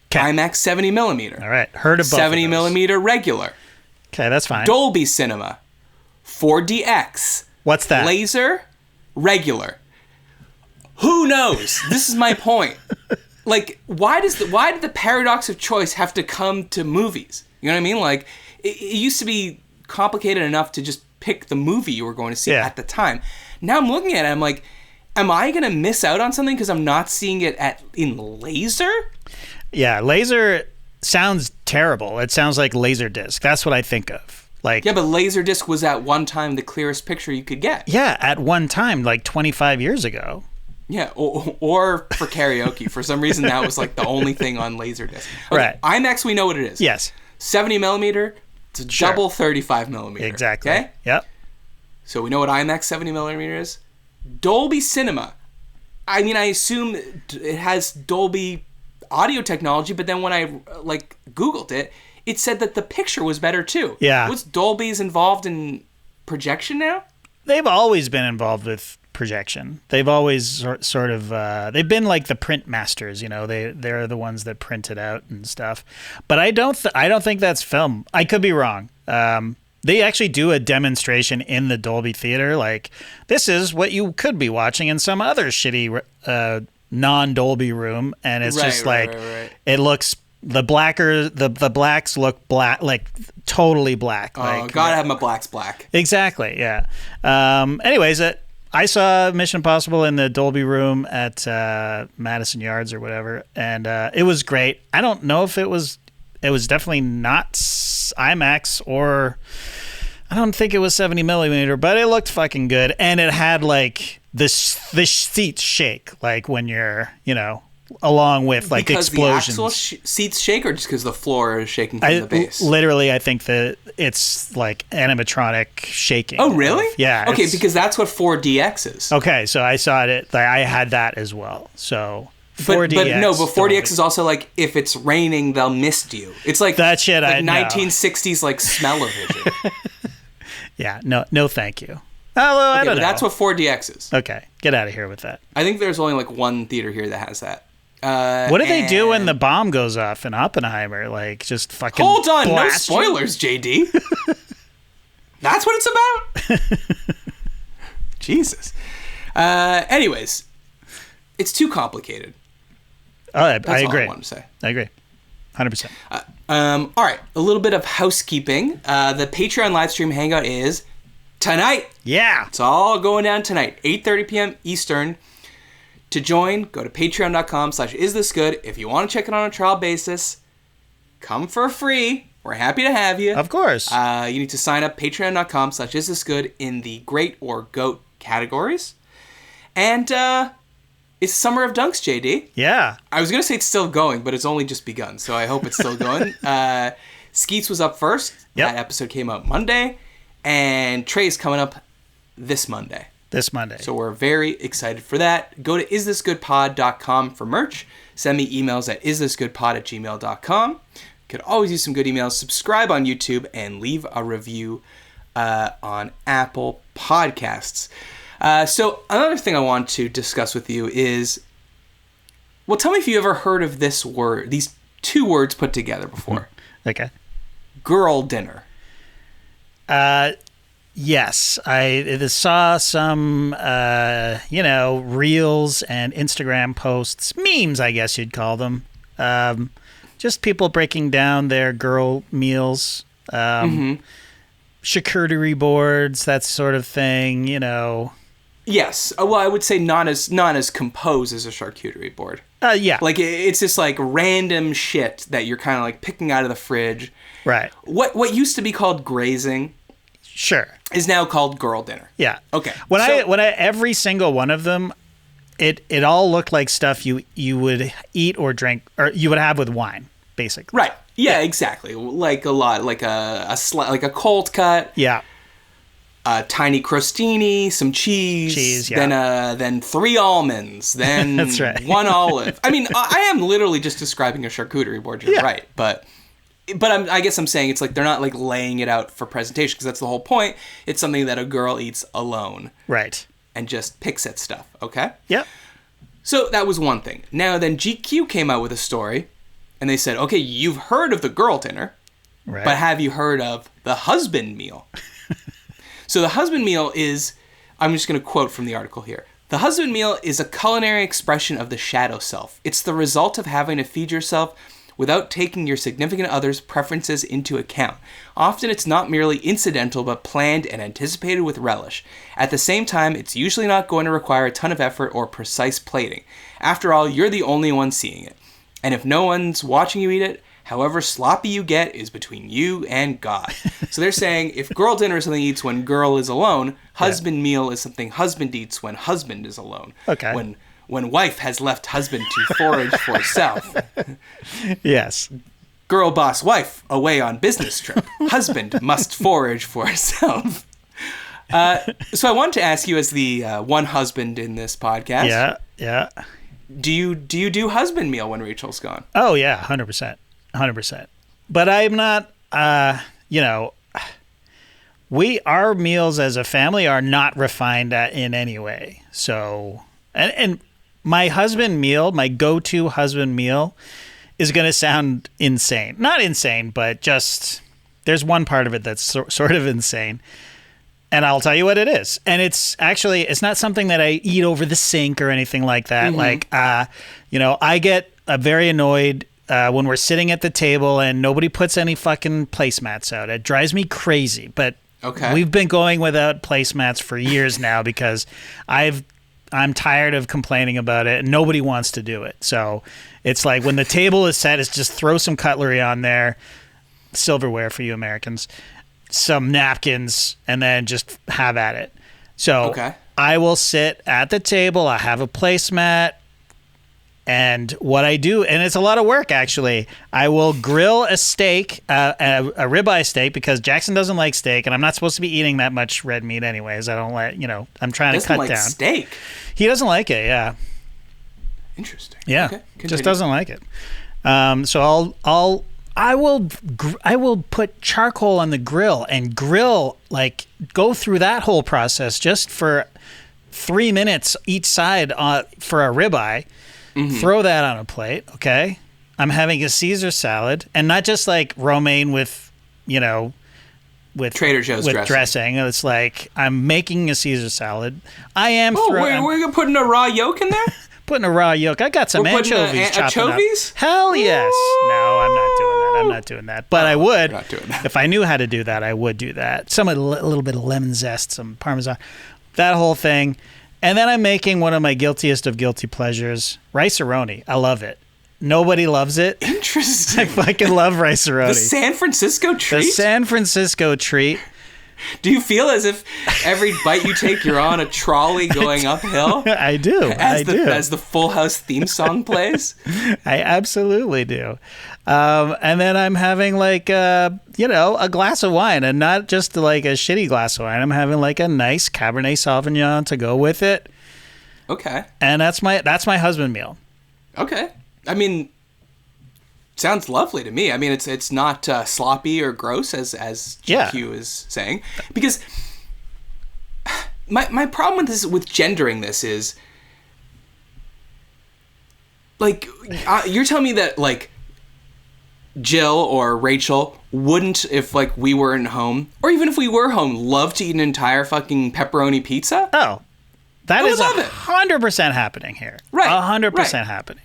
Okay. IMAX 70 millimeter. All right. Heard of both 70 of those. millimeter regular. Okay, that's fine. Dolby Cinema. 4DX. What's that? Laser. Regular. Who knows? This is my point. Like, why did the paradox of choice have to come to movies? You know what I mean? Like, it used to be complicated enough to just pick the movie you were going to see at the time. Now I'm looking at it, I'm like, am I going to miss out on something because I'm not seeing it in laser? Yeah, laser sounds terrible. It sounds like Laserdisc. That's what I think of. Like, yeah, but Laserdisc was at one time the clearest picture you could get. Yeah, at one time, like 25 years ago. Yeah, or for karaoke. For some reason, that was like the only thing on Laserdisc. Okay, Right. IMAX, we know what it is. Yes. 70 millimeter, it's a double 35 millimeter. Exactly. Okay? Yep. So we know what IMAX 70 millimeter is. Dolby Cinema. I mean, I assume it has Dolby audio technology, but then when I like Googled it, it said that the picture was better too. Yeah. What's Dolby's involved in projection now? They've always been involved with projection. They've always sort of they've been like the print masters, you know. They're the ones that print it out and stuff. But I don't think that's film. I could be wrong. They actually do a demonstration in the Dolby Theater. Like, this is what you could be watching in some other shitty non-Dolby room, and it's just like it looks. The blacks look black, like totally black. Oh, like, gotta have my blacks black. Exactly, yeah. Anyways, I saw Mission Impossible in the Dolby room at Madison Yards or whatever, and it was great. I don't know if it was definitely not IMAX, or I don't think it was 70 millimeter, but it looked fucking good, and it had like the seats shake, like when you're, you know, along with like because explosions. The actual seats shake, or just because the floor is shaking from the base? Literally, I think that it's like animatronic shaking. Oh, really? Yeah. Okay, because that's what 4DX is. Okay, so I saw it. I had that as well. So 4DX. But no, but 4DX is also like, if it's raining, they'll mist you. It's like that shit. Like I know. 1960s like smell-o-vision. Yeah. No, thank you. Although I don't know. That's what 4DX is. Okay, get out of here with that. I think there's only like one theater here that has that. What do they do when the bomb goes off in Oppenheimer? Like, just fucking hold on, no blast spoilers, JD. That's what it's about? Jesus. Anyways, it's too complicated. I That's all agree. I want to say. I agree. 100%. All right, a little bit of housekeeping. The Patreon live stream hangout is tonight. Yeah. It's all going down tonight, 8:30 p.m. Eastern. To join, go to patreon.com/isthisgood. If you want to check it on a trial basis, come for free. We're happy to have you. Of course. You need to sign up, patreon.com/isthisgood in the Great or Goat categories. And it's Summer of Dunks, JD. Yeah. I was going to say it's still going, but it's only just begun, so I hope it's still going. Skeets was up first. Yep. That episode came out Monday. And Trey's coming up this Monday. So we're very excited for that. Go to isthisgoodpod.com for merch. Send me emails at isthisgoodpod@gmail.com. Could always use some good emails. Subscribe on YouTube and leave a review on Apple Podcasts. So another thing I want to discuss with you is, well, tell me if you ever heard of this word, these two words put together before. Okay. Girl dinner. Yes, I saw some, reels and Instagram posts, memes, I guess you'd call them. Just people breaking down their girl meals, charcuterie boards, that sort of thing, Yes. Well, I would say not as composed as a charcuterie board. Yeah. Like, it's just like random shit that you're kind of like picking out of the fridge. Right. What used to be called grazing Sure. is now called girl dinner. Yeah. Okay. When I every single one of them, it all looked like stuff you would eat or drink, or you would have with wine, basically. Right. Yeah, exactly. Like a lot, like a cold cut. Yeah. A tiny crostini, some cheese, yeah. then 3 almonds, then That's right. 1 olive. I mean, I am literally just describing a charcuterie board. You're right, but I guess I'm saying it's like they're not like laying it out for presentation, because that's the whole point. It's something that a girl eats alone, right, and just picks at stuff. Okay. Yep. So that was one thing. Now then, GQ came out with a story, and they said, okay, you've heard of the girl dinner, right, but have you heard of the husband meal? So the husband meal is, I'm just going to quote from the article here. The husband meal is a culinary expression of the shadow self. It's the result of having to feed yourself without taking your significant other's preferences into account. Often it's not merely incidental, but planned and anticipated with relish. At the same time, it's usually not going to require a ton of effort or precise plating. After all, you're the only one seeing it. And if no one's watching you eat it, however sloppy you get is between you and God. So they're saying if girl dinner is something he eats when girl is alone, husband meal is something husband eats when husband is alone. Okay. When wife has left husband to forage for self. Yes. Girl boss wife away on business trip. Husband must forage for self. So I wanted to ask you, as the one husband in this podcast. Yeah. Do you do husband meal when Rachel's gone? Oh yeah, 100%. 100%. But I'm not, our meals as a family are not refined in any way. So, and my husband meal, my go-to husband meal is going to sound insane. Not insane, but just, there's one part of it that's sort of insane. And I'll tell you what it is. And it's not something that I eat over the sink or anything like that. Like, I get very annoyed when we're sitting at the table and nobody puts any fucking placemats out. It drives me crazy. But we've been going without placemats for years now because I'm tired of complaining about it and nobody wants to do it. So it's like when the table is set, it's just throw some cutlery on there, silverware for you Americans, some napkins, and then just have at it. So I will sit at the table. I have a placemat. And what I do, and it's a lot of work actually, I will grill a steak, a ribeye steak, because Jackson doesn't like steak, and I'm not supposed to be eating that much red meat anyways. I don't I'm trying to cut down. Steak? He doesn't like it, yeah. Interesting. Yeah, okay, just doesn't like it. So I will put charcoal on the grill and grill, like go through that whole process just for 3 minutes each side for a ribeye. Throw that on a plate, okay? I'm having a Caesar salad, and not just like romaine with Trader Joe's dressing. It's like I'm making a Caesar salad. I am. We're putting a raw yolk in there. Putting a raw yolk. I got some anchovies chopped up. Anchovies? Hell yes. No, I'm not doing that. But I would. Not doing that. If I knew how to do that, I would do that. A little bit of lemon zest, some Parmesan, that whole thing. And then I'm making one of my guiltiest of guilty pleasures, rice-a-roni. I love it. Nobody loves it. Interesting. I fucking love rice-a-roni. The San Francisco treat? The San Francisco treat. Do you feel as if every bite you take, you're on a trolley going uphill? I do. As the Full House theme song plays? I absolutely do. And then I'm having like, a glass of wine, and not just like a shitty glass of wine. I'm having like a nice Cabernet Sauvignon to go with it. Okay. And that's my husband meal. Okay. I mean, sounds lovely to me. I mean, it's not sloppy or gross as GQ is saying, because my problem with this, with gendering this, is like you're telling me that like Jill or Rachel wouldn't, if like we weren't home, or even if we were home, love to eat an entire fucking pepperoni pizza? Oh, that is love it. 100% happening here. Right, 100% right. happening.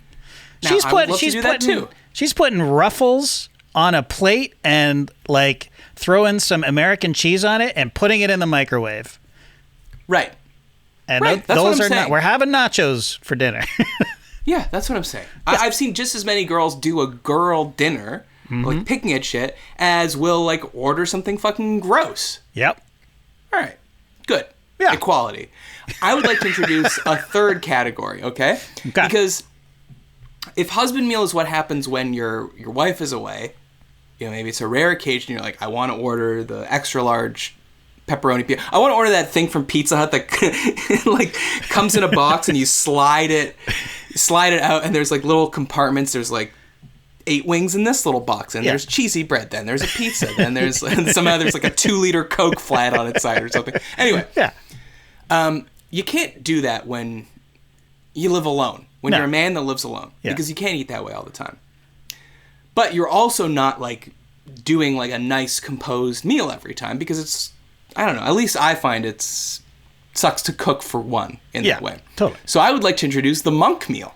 Now, I would love to do that too. She's putting Ruffles on a plate and like throwing some American cheese on it and putting it in the microwave. Right. And Right, that's what those I'm are saying. not. We're having nachos for dinner. Yeah, that's what I'm saying. I've seen just as many girls do a girl dinner, like picking at shit, as will like order something fucking gross. Yep. All right. Good. Yeah. Equality. I would like to introduce a third category, okay? Because if husband meal is what happens when your wife is away, you know, maybe it's a rare occasion, you're like, I want to order the extra large pepperoni pizza. I want to order that thing from Pizza Hut that like comes in a box and you slide it out, and there's like little compartments. There's like 8 wings in this little box, and there's cheesy bread, then there's a pizza, then there's somehow there's like a 2-liter Coke flat on its side or something. Anyway, you can't do that when you live alone. When you're a man that lives alone, because you can't eat that way all the time. But you're also not like doing like a nice composed meal every time, because it's, I don't know, at least I find it's sucks to cook for one in that way. Totally. So I would like to introduce the monk meal.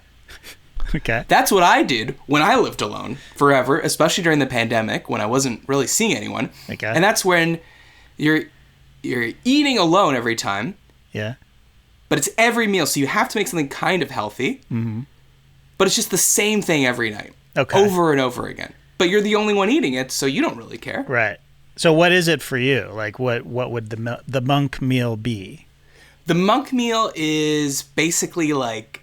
Okay. That's what I did when I lived alone forever, especially during the pandemic when I wasn't really seeing anyone. Okay. And that's when you're eating alone every time. Yeah. But it's every meal, so you have to make something kind of healthy. Mm-hmm. But it's just the same thing every night. Okay. Over and over again. But you're the only one eating it, so you don't really care. Right. So what is it for you? Like what would the monk meal be? The monk meal is basically like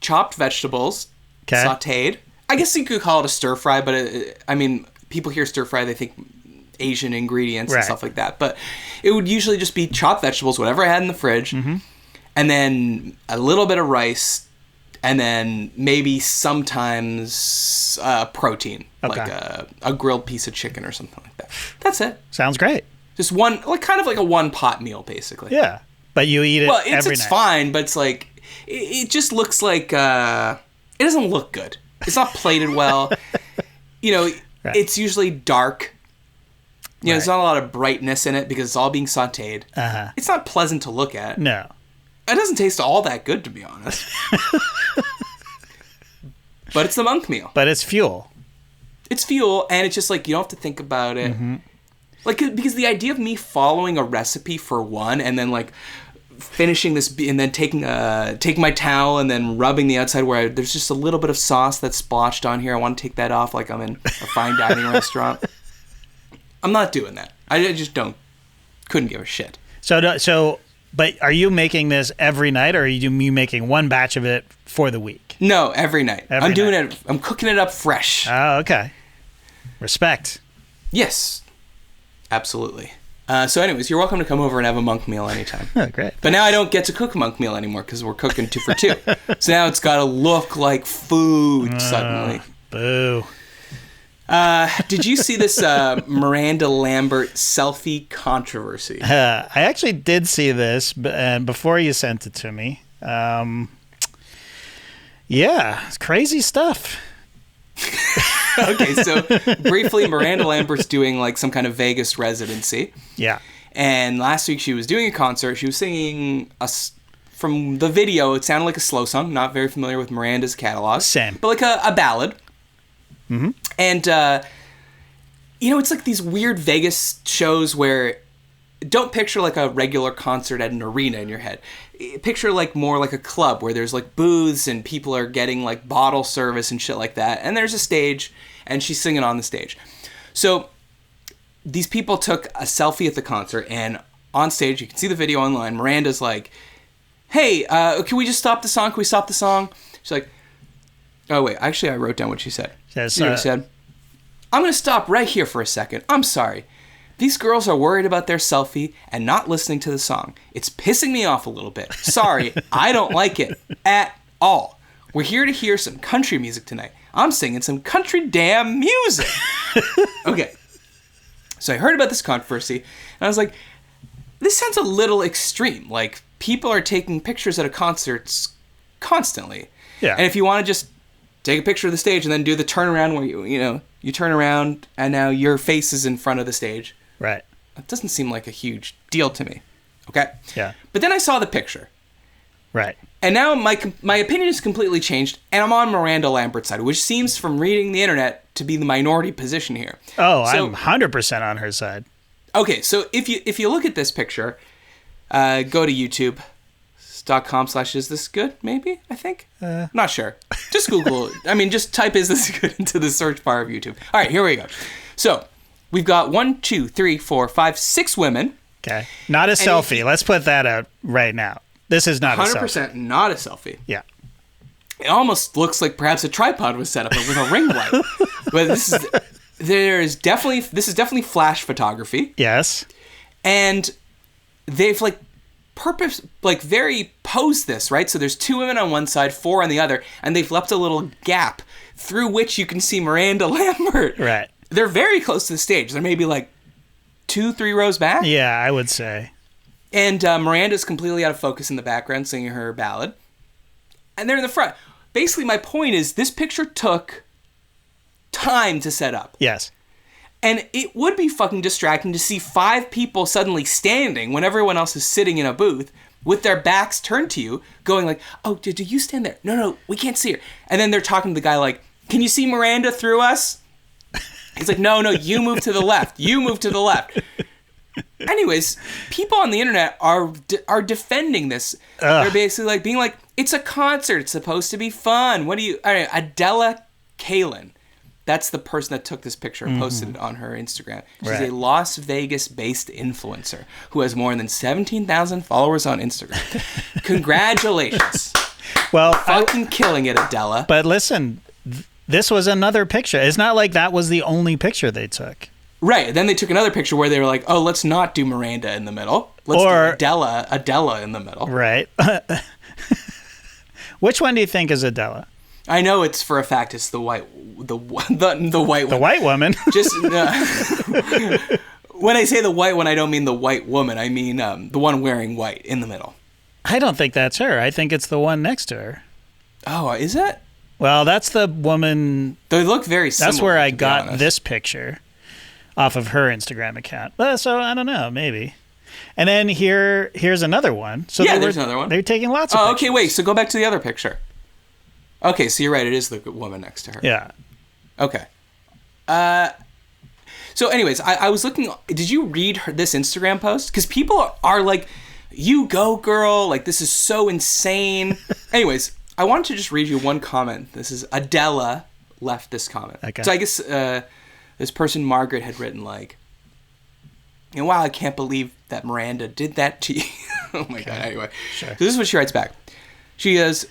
chopped vegetables, sautéed. I guess you could call it a stir fry, but I mean, people hear stir fry, they think Asian ingredients and stuff like that. But it would usually just be chopped vegetables, whatever I had in the fridge, and then a little bit of rice, and then maybe sometimes protein, like a grilled piece of chicken or something like that. That's it. Sounds great. Just one, like kind of like a one-pot meal, basically. Yeah. But you eat it every it's night. fine, but it's like, it just looks like, it doesn't look good. It's not plated well. You know, it's usually dark. You know, there's not a lot of brightness in it because it's all being sautéed. It's not pleasant to look at. No. It doesn't taste all that good, to be honest. But it's the monk meal. But it's fuel. It's fuel, and it's just like, you don't have to think about it. Like, because the idea of me following a recipe for one, and then like finishing this, and then taking my towel and then rubbing the outside where there's just a little bit of sauce that's splotched on here. I want to take that off like I'm in a fine dining restaurant. I'm not doing that. I just couldn't give a shit. But are you making this every night, or are you making one batch of it for the week? No, every night. I'm doing it. I'm cooking it up fresh. Oh, okay. Respect. Yes, absolutely. So anyways, you're welcome to come over and have a monk meal anytime. Oh, great. But now I don't get to cook a monk meal anymore because we're cooking 2 for 2. So now it's got to look like food suddenly. Boo. Did you see this Miranda Lambert selfie controversy? I actually did see this, and before you sent it to me. Yeah, it's crazy stuff. Okay, so briefly, Miranda Lambert's doing like some kind of Vegas residency. Yeah. And last week she was doing a concert. She was singing from the video, it sounded like a slow song. Not very familiar with Miranda's catalog. Same. But like a ballad. Mm-hmm. And, you know, it's like these weird Vegas shows where don't picture like a regular concert at an arena in your head. Picture like more like a club where there's like booths and people are getting like bottle service and shit like that. And there's a stage and she's singing on the stage. So these people took a selfie at the concert, and on stage, you can see the video online, Miranda's like, hey, can we just stop the song? Can we stop the song? She's like, oh wait, actually I wrote down what she said. She said, I'm going to stop right here for a second. I'm sorry. These girls are worried about their selfie and not listening to the song. It's pissing me off a little bit. Sorry, I don't like it at all. We're here to hear some country music tonight. I'm singing some country damn music. Okay. So I heard about this controversy, and I was like, this sounds a little extreme. Like, people are taking pictures at a concerts constantly. Yeah. And if you want to just take a picture of the stage and then do the turnaround where you turn around and now your face is in front of the stage. Right. That doesn't seem like a huge deal to me. Okay? Yeah. But then I saw the picture. Right. And now my opinion is completely changed, and I'm on Miranda Lambert's side, which seems, from reading the internet, to be the minority position here. Oh, so, I'm 100% on her side. Okay, so if you look at this picture, go to youtube.com/is this good, maybe, I think? Not sure. Just Google it. I mean, just type "is this good" into the search bar of YouTube. All right, here we go. So, we've got 1, 2, 3, 4, 5, 6 women. Okay. Not a selfie. Let's put that out right now. This is not 100% not a selfie. Yeah. It almost looks like perhaps a tripod was set up with a ring light. But this is definitely flash photography. Yes. And they've very posed this, right? So there's 2 women on one side, 4 on the other, and they've left a little gap through which you can see Miranda Lambert. Right. They're very close to the stage. They're maybe 2-3 rows back. Yeah, I would say. And Miranda's completely out of focus in the background singing her ballad. And they're in the front. Basically, my point is this picture took time to set up. Yes. And it would be fucking distracting to see 5 people suddenly standing when everyone else is sitting in a booth with their backs turned to you, going "Oh, do you stand there? No, we can't see her." And then they're talking to the guy "Can you see Miranda through us?" He's no, you move to the left. You move to the left. Anyways, people on the internet are defending this. They're basically being it's a concert. It's supposed to be fun. All right, Adela Kalin. That's the person that took this picture and posted it on her Instagram. She's a Las Vegas-based influencer who has more than 17,000 followers on Instagram. Congratulations. Well, fucking killing it, Adela. But listen, this was another picture. It's not like that was the only picture they took. Right. Then they took another picture where they were "Oh, let's not do Miranda in the middle. Let's do Adela in the middle." Right. Which one do you think is Adela? I know it's for a fact it's the white woman. The white woman. Just when I say the white one, I don't mean the white woman. I mean the one wearing white in the middle. I don't think that's her. I think it's the one next to her. Oh, is it? Well, that's the woman. They look very similar. That's where I got this picture off of her Instagram account. So I don't know, maybe. And then here's another one. So there's another one. They're taking lots of pictures. Okay, wait. So go back to the other picture. Okay, so you're right. It is the woman next to her. Yeah. Okay. So anyways, I was looking. Did you read this Instagram post? Because people are "You go, girl. This is so insane." Anyways, I wanted to just read you one comment. This is Adela left this comment. Okay. So I guess this person, Margaret, had written "Wow, I can't believe that Miranda did that to you." Oh my God. Anyway. Sure. So this is what she writes back. She goes,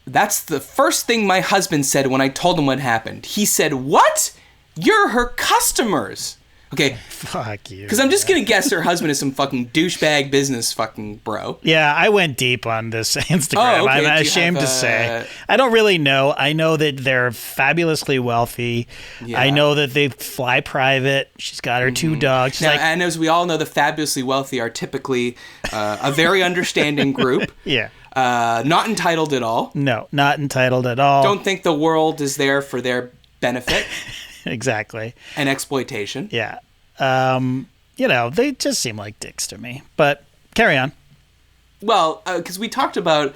"That's the first thing my husband said when I told him what happened. He said, 'What? You're her customers.'" Okay. Fuck you. Because I'm just going to guess her husband is some fucking douchebag business fucking bro. Yeah, I went deep on this Instagram. Oh, okay. I'm ashamed to say. I don't really know. I know that they're fabulously wealthy. Yeah. I know that they fly private. She's got her 2 dogs. She's and as we all know, the fabulously wealthy are typically a very understanding group. Yeah. Not entitled at all. No, not entitled at all. Don't think the world is there for their benefit. Exactly. And exploitation. Yeah. They just seem like dicks to me. But carry on. Well, because we talked about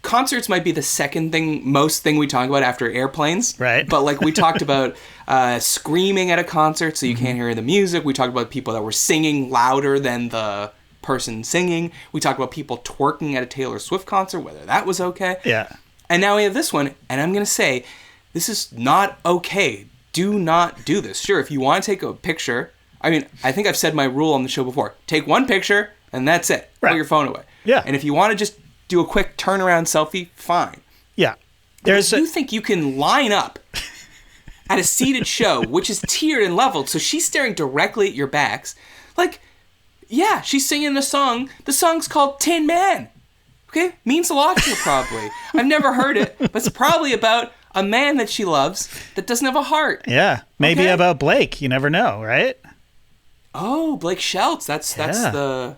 concerts might be the second most thing we talk about after airplanes. Right. But we talked about screaming at a concert so you can't hear the music. We talked about people that were singing louder than the person singing. We talked about people twerking at a Taylor Swift concert, whether that was okay. Yeah. And now we have this one, and I'm going to say, this is not okay. Do not do this. Sure, if you want to take a picture, I mean, I think I've said my rule on the show before. Take one picture, and that's it. Right. Put your phone away. Yeah. And if you want to just do a quick turnaround selfie, fine. Yeah. You think you can line up at a seated show, which is tiered and leveled, so she's staring directly at your backs. Yeah, she's singing the song. The song's called Tin Man. Okay? Means a lot to her, probably. I've never heard it, but it's probably about a man that she loves that doesn't have a heart. Yeah. Maybe about Blake. You never know, right? Oh, Blake Shelton. That's the.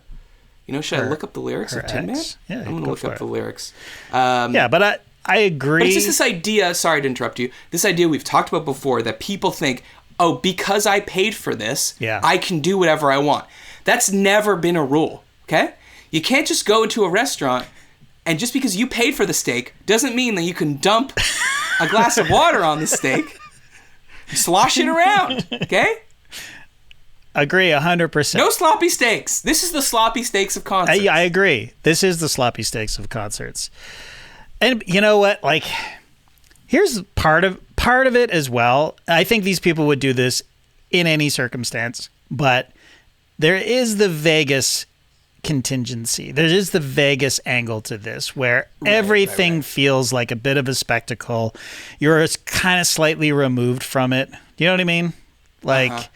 Should I look up the lyrics of Tin Man? Yeah, I'm gonna look up the lyrics. Yeah, but I agree. But it's just this idea. Sorry to interrupt you. This idea we've talked about before that people think, oh, because I paid for this, I can do whatever I want. That's never been a rule. Okay, you can't just go into a restaurant and just because you paid for the steak doesn't mean that you can dump a glass of water on the steak, slosh it around. Okay. Agree 100%. No sloppy steaks. This is the sloppy steaks of concerts. I agree. This is the sloppy steaks of concerts. And you know what? Like, here's part of it as well. I think these people would do this in any circumstance, but there is the Vegas contingency. There is the Vegas angle to this where everything feels like a bit of a spectacle. You're kind of slightly removed from it. You know what I mean? Like...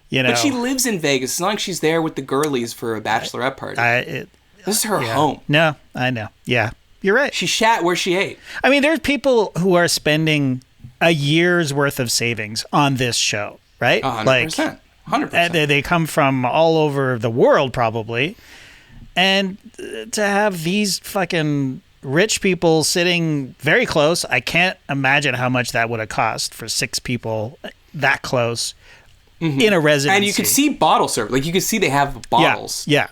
But she lives in Vegas. It's not like she's there with the girlies for a bachelorette party. This is her home. No, I know. Yeah, you're right. She shat where she ate. I mean, there's people who are spending a year's worth of savings on this show, right? 100%. 100%. They come from all over the world, probably. And to have these fucking rich people sitting very close, I can't imagine how much that would have cost for 6 people that close. Mm-hmm. In a residency. And you can see bottle service. Like, you can see they have bottles. Yeah.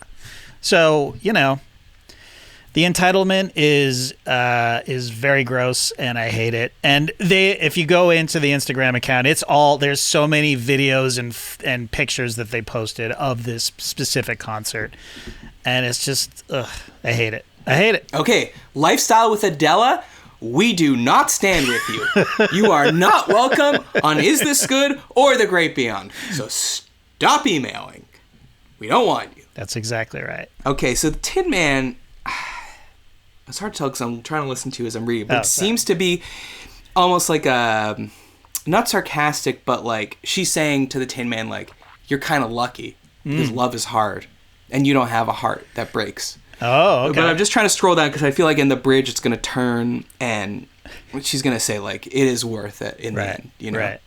So, the entitlement is very gross, and I hate it. And if you go into the Instagram account, there's so many videos and pictures that they posted of this specific concert. And it's just, I hate it. Okay, Lifestyle with Adela, we do not stand with you. You are not welcome on Is This Good or The Great Beyond. So stop emailing. We don't want you. That's exactly right. Okay, so the Tin Man, it's hard to tell because I'm trying to listen to as I'm reading, but it seems to be almost like not sarcastic, but like she's saying to the Tin Man, like, you're kind of lucky because love is hard and you don't have a heart that breaks. Oh, okay. But I'm just trying to scroll down because I feel like in the bridge it's going to turn and she's going to say, like, it is worth it in the end. Right.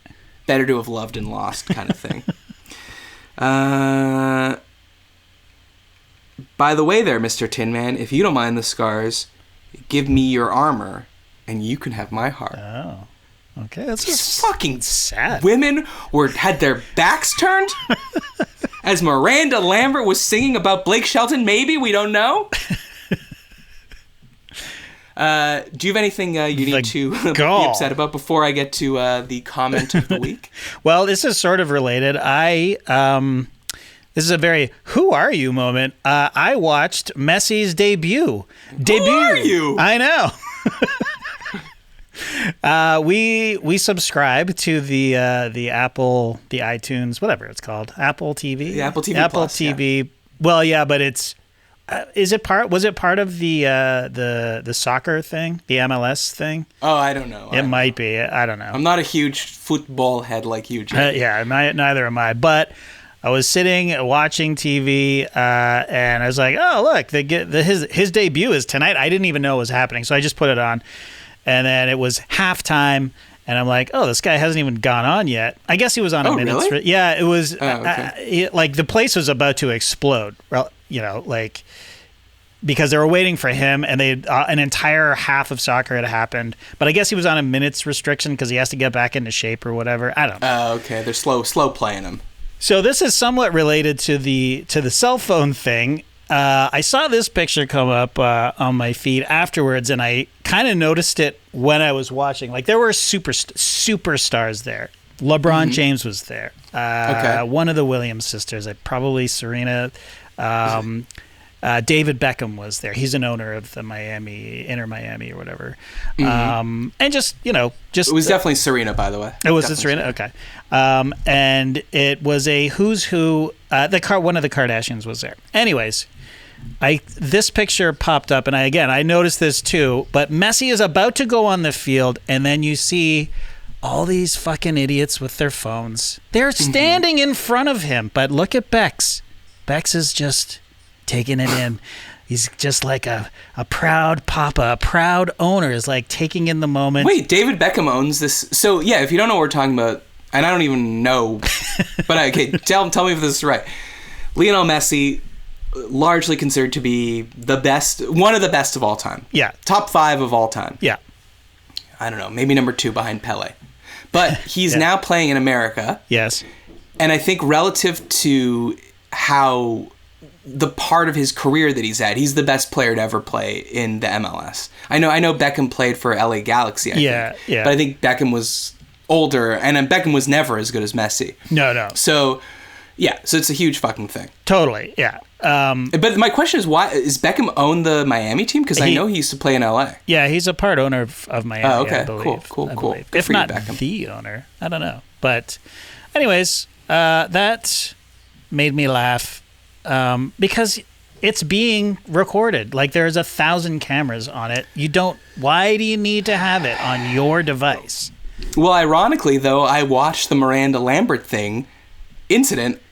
Better to have loved and lost kind of thing. By the way there, Mr. Tin Man, if you don't mind the scars, give me your armor and you can have my heart. Oh, okay. That's just fucking sad. Women had their backs turned as Miranda Lambert was singing about Blake Shelton. Maybe, we don't know. Do you have anything you need to be upset about before I get to the comment of the week? Well, this is sort of related. This is a very "who are you" moment. I watched Messi's debut. Who are you? I know. We subscribe to the Apple, the iTunes, whatever it's called, Apple TV. The Apple TV. Apple Plus, TV. Yeah. Well, yeah, but it's. Was it part of the soccer thing, the MLS thing? Oh, I don't know. It might be. I don't know. I'm not a huge football head like you, Jay. Neither am I. But I was sitting watching TV, and I was like, "Oh, look! His debut is tonight." I didn't even know it was happening, so I just put it on, and then it was halftime. And I'm like, oh, this guy hasn't even gone on yet. I guess he was on a minute. Really? Yeah, it was. Okay. Like the place was about to explode. Well, like because they were waiting for him, and they an entire half of soccer had happened. But I guess he was on a minutes restriction because he has to get back into shape or whatever. I don't know. Oh, okay. They're slow playing him. So this is somewhat related to the cell phone thing. I saw this picture come up on my feed afterwards, and I kind of noticed it when I was watching. Like, there were superstars there. LeBron James was there. One of the Williams sisters, probably Serena. David Beckham was there. He's an owner of the Inter Miami or whatever. And just it was definitely Serena, by the way. It was Serena. Okay. And it was a who's who. One of the Kardashians was there. Anyways, this picture popped up, and I noticed this too. But Messi is about to go on the field, and then you see all these fucking idiots with their phones. They're standing in front of him, but look at Bex. Bex is just taking it in. He's just like a proud papa, a proud owner is like taking in the moment. Wait, David Beckham owns this. So, yeah, if you don't know what we're talking about, and I don't even know, but okay, tell me if this is right. Lionel Messi, largely considered to be one of the best of all time. Yeah. Top 5 of all time. Yeah. I don't know, maybe number 2 behind Pele. But he's now playing in America. Yes. And I think relative to how the part of his career that he's at, he's the best player to ever play in the MLS. I know Beckham played for LA Galaxy, I think. Yeah. But I think Beckham was older, and Beckham was never as good as Messi. No. So, yeah, so it's a huge fucking thing. Totally, yeah. But my question is, why is Beckham own the Miami team? Because I know he used to play in LA. Yeah, he's a part owner of Miami. Oh, okay, I believe. cool. Believe. Good If for you, not Beckham. the owner, I don't know. But, anyways, that made me laugh because it's being recorded. Like, there's 1,000 cameras on it. Why do you need to have it on your device? Well, ironically, though, I watched the Miranda Lambert incident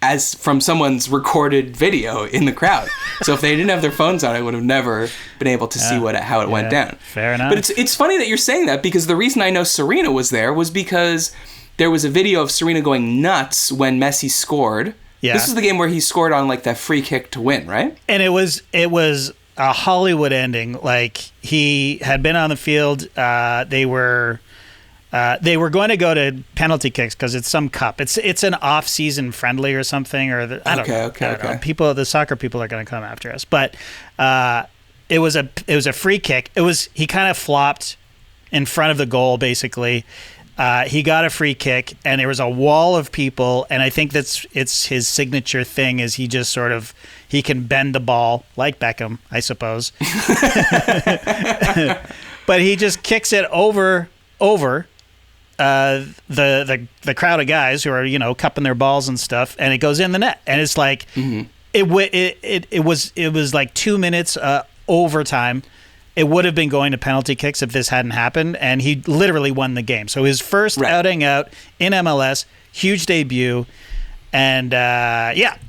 as from someone's recorded video in the crowd. So if they didn't have their phones on, I would have never been able to see how it went down. Fair enough. But it's funny that you're saying that, because the reason I know Serena was there was because there was a video of Serena going nuts when Messi scored. Yeah. This is the game where he scored on like that free kick to win, right? And it was a Hollywood ending. Like, he had been on the field. They were going to go to penalty kicks because it's some cup. It's an off-season friendly or something. I don't know. The soccer people are going to come after us. But it was a free kick. He kind of flopped in front of the goal, basically. He got a free kick, and there was a wall of people. And I think it's his signature thing is he just sort of he can bend the ball like Beckham, I suppose. But he just kicks it over. The crowd of guys who are cupping their balls and stuff, and it goes in the net, and it's like it was like 2 minutes overtime. It would have been going to penalty kicks if this hadn't happened, and he literally won the game. So his first outing out in MLS, huge debut, and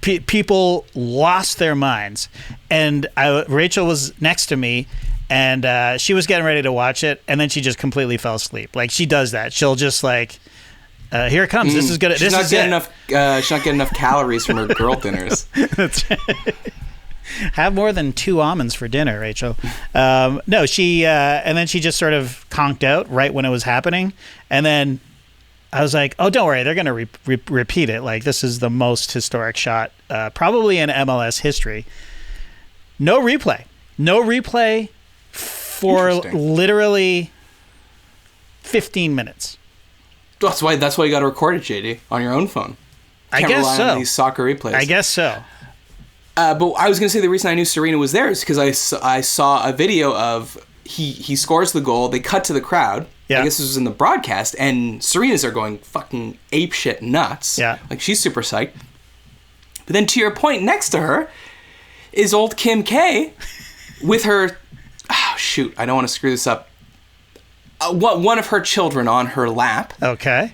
people lost their minds. And Rachel was next to me. And she was getting ready to watch it, and then she just completely fell asleep. Like, she does that. She'll just here it comes. This is good. She's not getting enough calories from her girl dinners. That's right. Have more than 2 almonds for dinner, Rachel. No, she and then she just sort of conked out right when it was happening, and then I was like, "Oh, don't worry, they're going to repeat it. Like, this is the most historic shot probably in MLS history." No replay. For literally 15 minutes. That's why you got to record it, JD, on your own phone. I guess rely so. On these soccer replays. I guess so. But I was going to say the reason I knew Serena was there is because I saw a video of he scores the goal. They cut to the crowd. Yeah. I guess this was in the broadcast, and Serena's are going fucking apeshit nuts. Yeah. Like, she's super psyched. But then to your point, next to her is old Kim K with her. Oh, shoot, I don't want to screw this up. One of her children on her lap. Okay.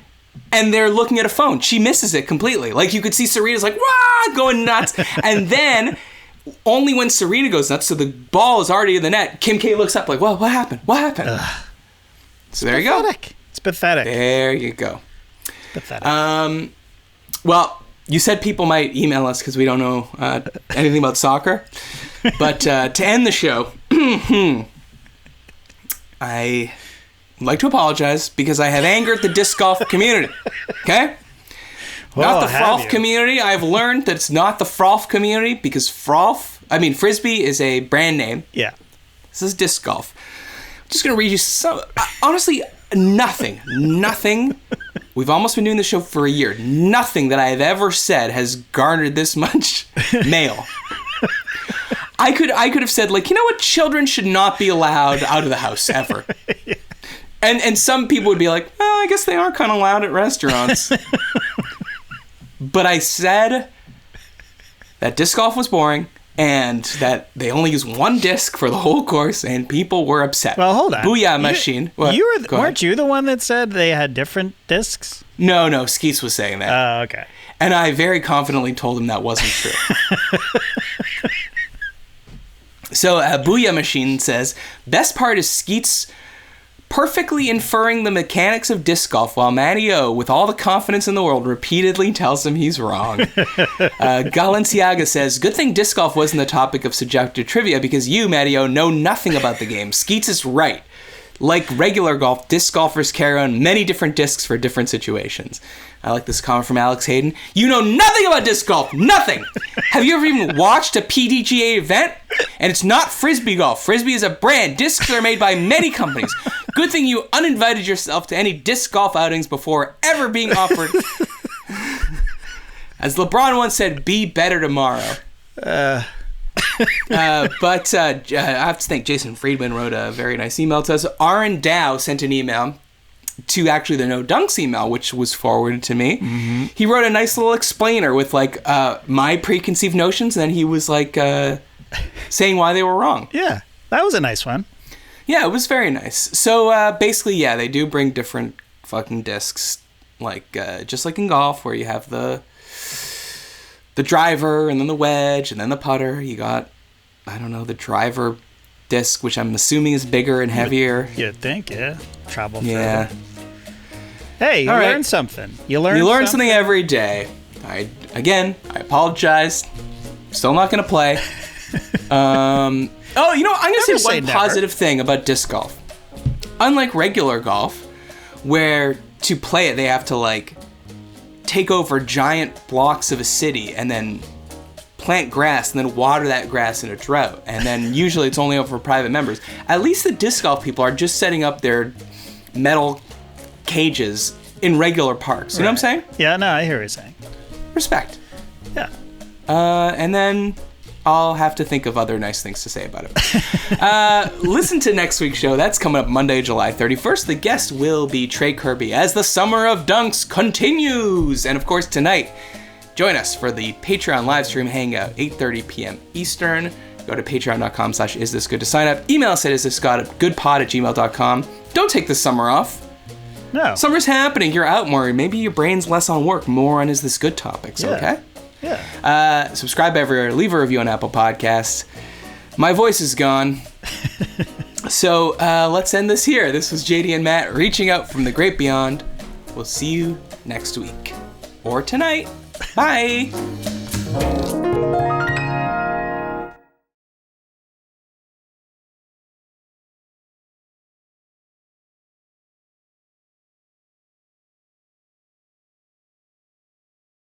And they're looking at a phone. She misses it completely. Like, you could see Serena's like, wah, going nuts. And then, only when Serena goes nuts, so the ball is already in the net, Kim K looks up like, well, what happened? What happened? So there you go. It's pathetic. There you go. It's pathetic. Well, you said people might email us because we don't know anything about soccer. But to end the show, I would like to apologize because I have angered the disc golf community. Okay? Not the Frolf community. I've learned that it's not the Frolf community because Frisbee is a brand name. Yeah. This is disc golf. I'm just going to read you some... honestly, nothing. We've almost been doing this show for a year. Nothing that I have ever said has garnered this much mail. I could have said, like, you know what? Children should not be allowed out of the house ever. Yeah. And some people would be like, oh, I guess they are kind of loud at restaurants. But I said that disc golf was boring and that they only use one disc for the whole course, and people were upset. Well, hold on. Booyah machine. Weren't you the one that said they had different discs? No, Skeets was saying that. Oh, okay. And I very confidently told him that wasn't true. So, Booyah Machine says, best part is Skeets perfectly inferring the mechanics of disc golf while MattyO, with all the confidence in the world, repeatedly tells him he's wrong. Galenciaga says, good thing disc golf wasn't the topic of subjective trivia because you, MattyO, know nothing about the game. Skeets is right. Like regular golf, disc golfers carry on many different discs for different situations. I like this comment from Alex Hayden. You know nothing about disc golf. Nothing. Have you ever even watched a PDGA event? And it's not Frisbee golf. Frisbee is a brand. Discs are made by many companies. Good thing you uninvited yourself to any disc golf outings before ever being offered. As LeBron once said, be better tomorrow. But I have to think Jason Friedman wrote a very nice email to us. Aaron Dow sent an email to actually the No Dunks email, which was forwarded to me. Mm-hmm. He wrote a nice little explainer with like my preconceived notions, and then he was like saying why they were wrong. Yeah, that was a nice one. Yeah, it was very nice. So basically, yeah, they do bring different fucking discs, like just like in golf, where you have the driver and then the wedge and then the putter. You got, I don't know, the driver disc, which I'm assuming is bigger and heavier. You'd think, yeah. Travel further. Yeah. Hey, you learned something. You learn something every day. I apologize. Still not going to play. I'm going to say one positive thing about disc golf. Unlike regular golf, where to play it, they have to like take over giant blocks of a city and then plant grass and then water that grass in a drought. And then usually it's only open for private members. At least the disc golf people are just setting up their metal cages in regular parks. You know what I'm saying? Yeah, no, I hear what you're saying. Respect. Yeah. And then I'll have to think of other nice things to say about it. Listen to next week's show. That's coming up Monday, July 31st. The guest will be Trey Kirby as the Summer of Dunks continues. And of course, tonight, join us for the Patreon live stream hangout, 8:30 p.m. Eastern. Go to patreon.com/isthisgood to sign up. Email us at isthisgoodpod@gmail.com. Don't take the summer off. No. Summer's happening. You're out more. Maybe your brain's less on work, more on Is This Good topics, okay? Yeah. Subscribe everywhere. Leave a review on Apple Podcasts. My voice is gone. So let's end this here. This was JD and Matt reaching out from the great beyond. We'll see you next week. Or tonight. Bye.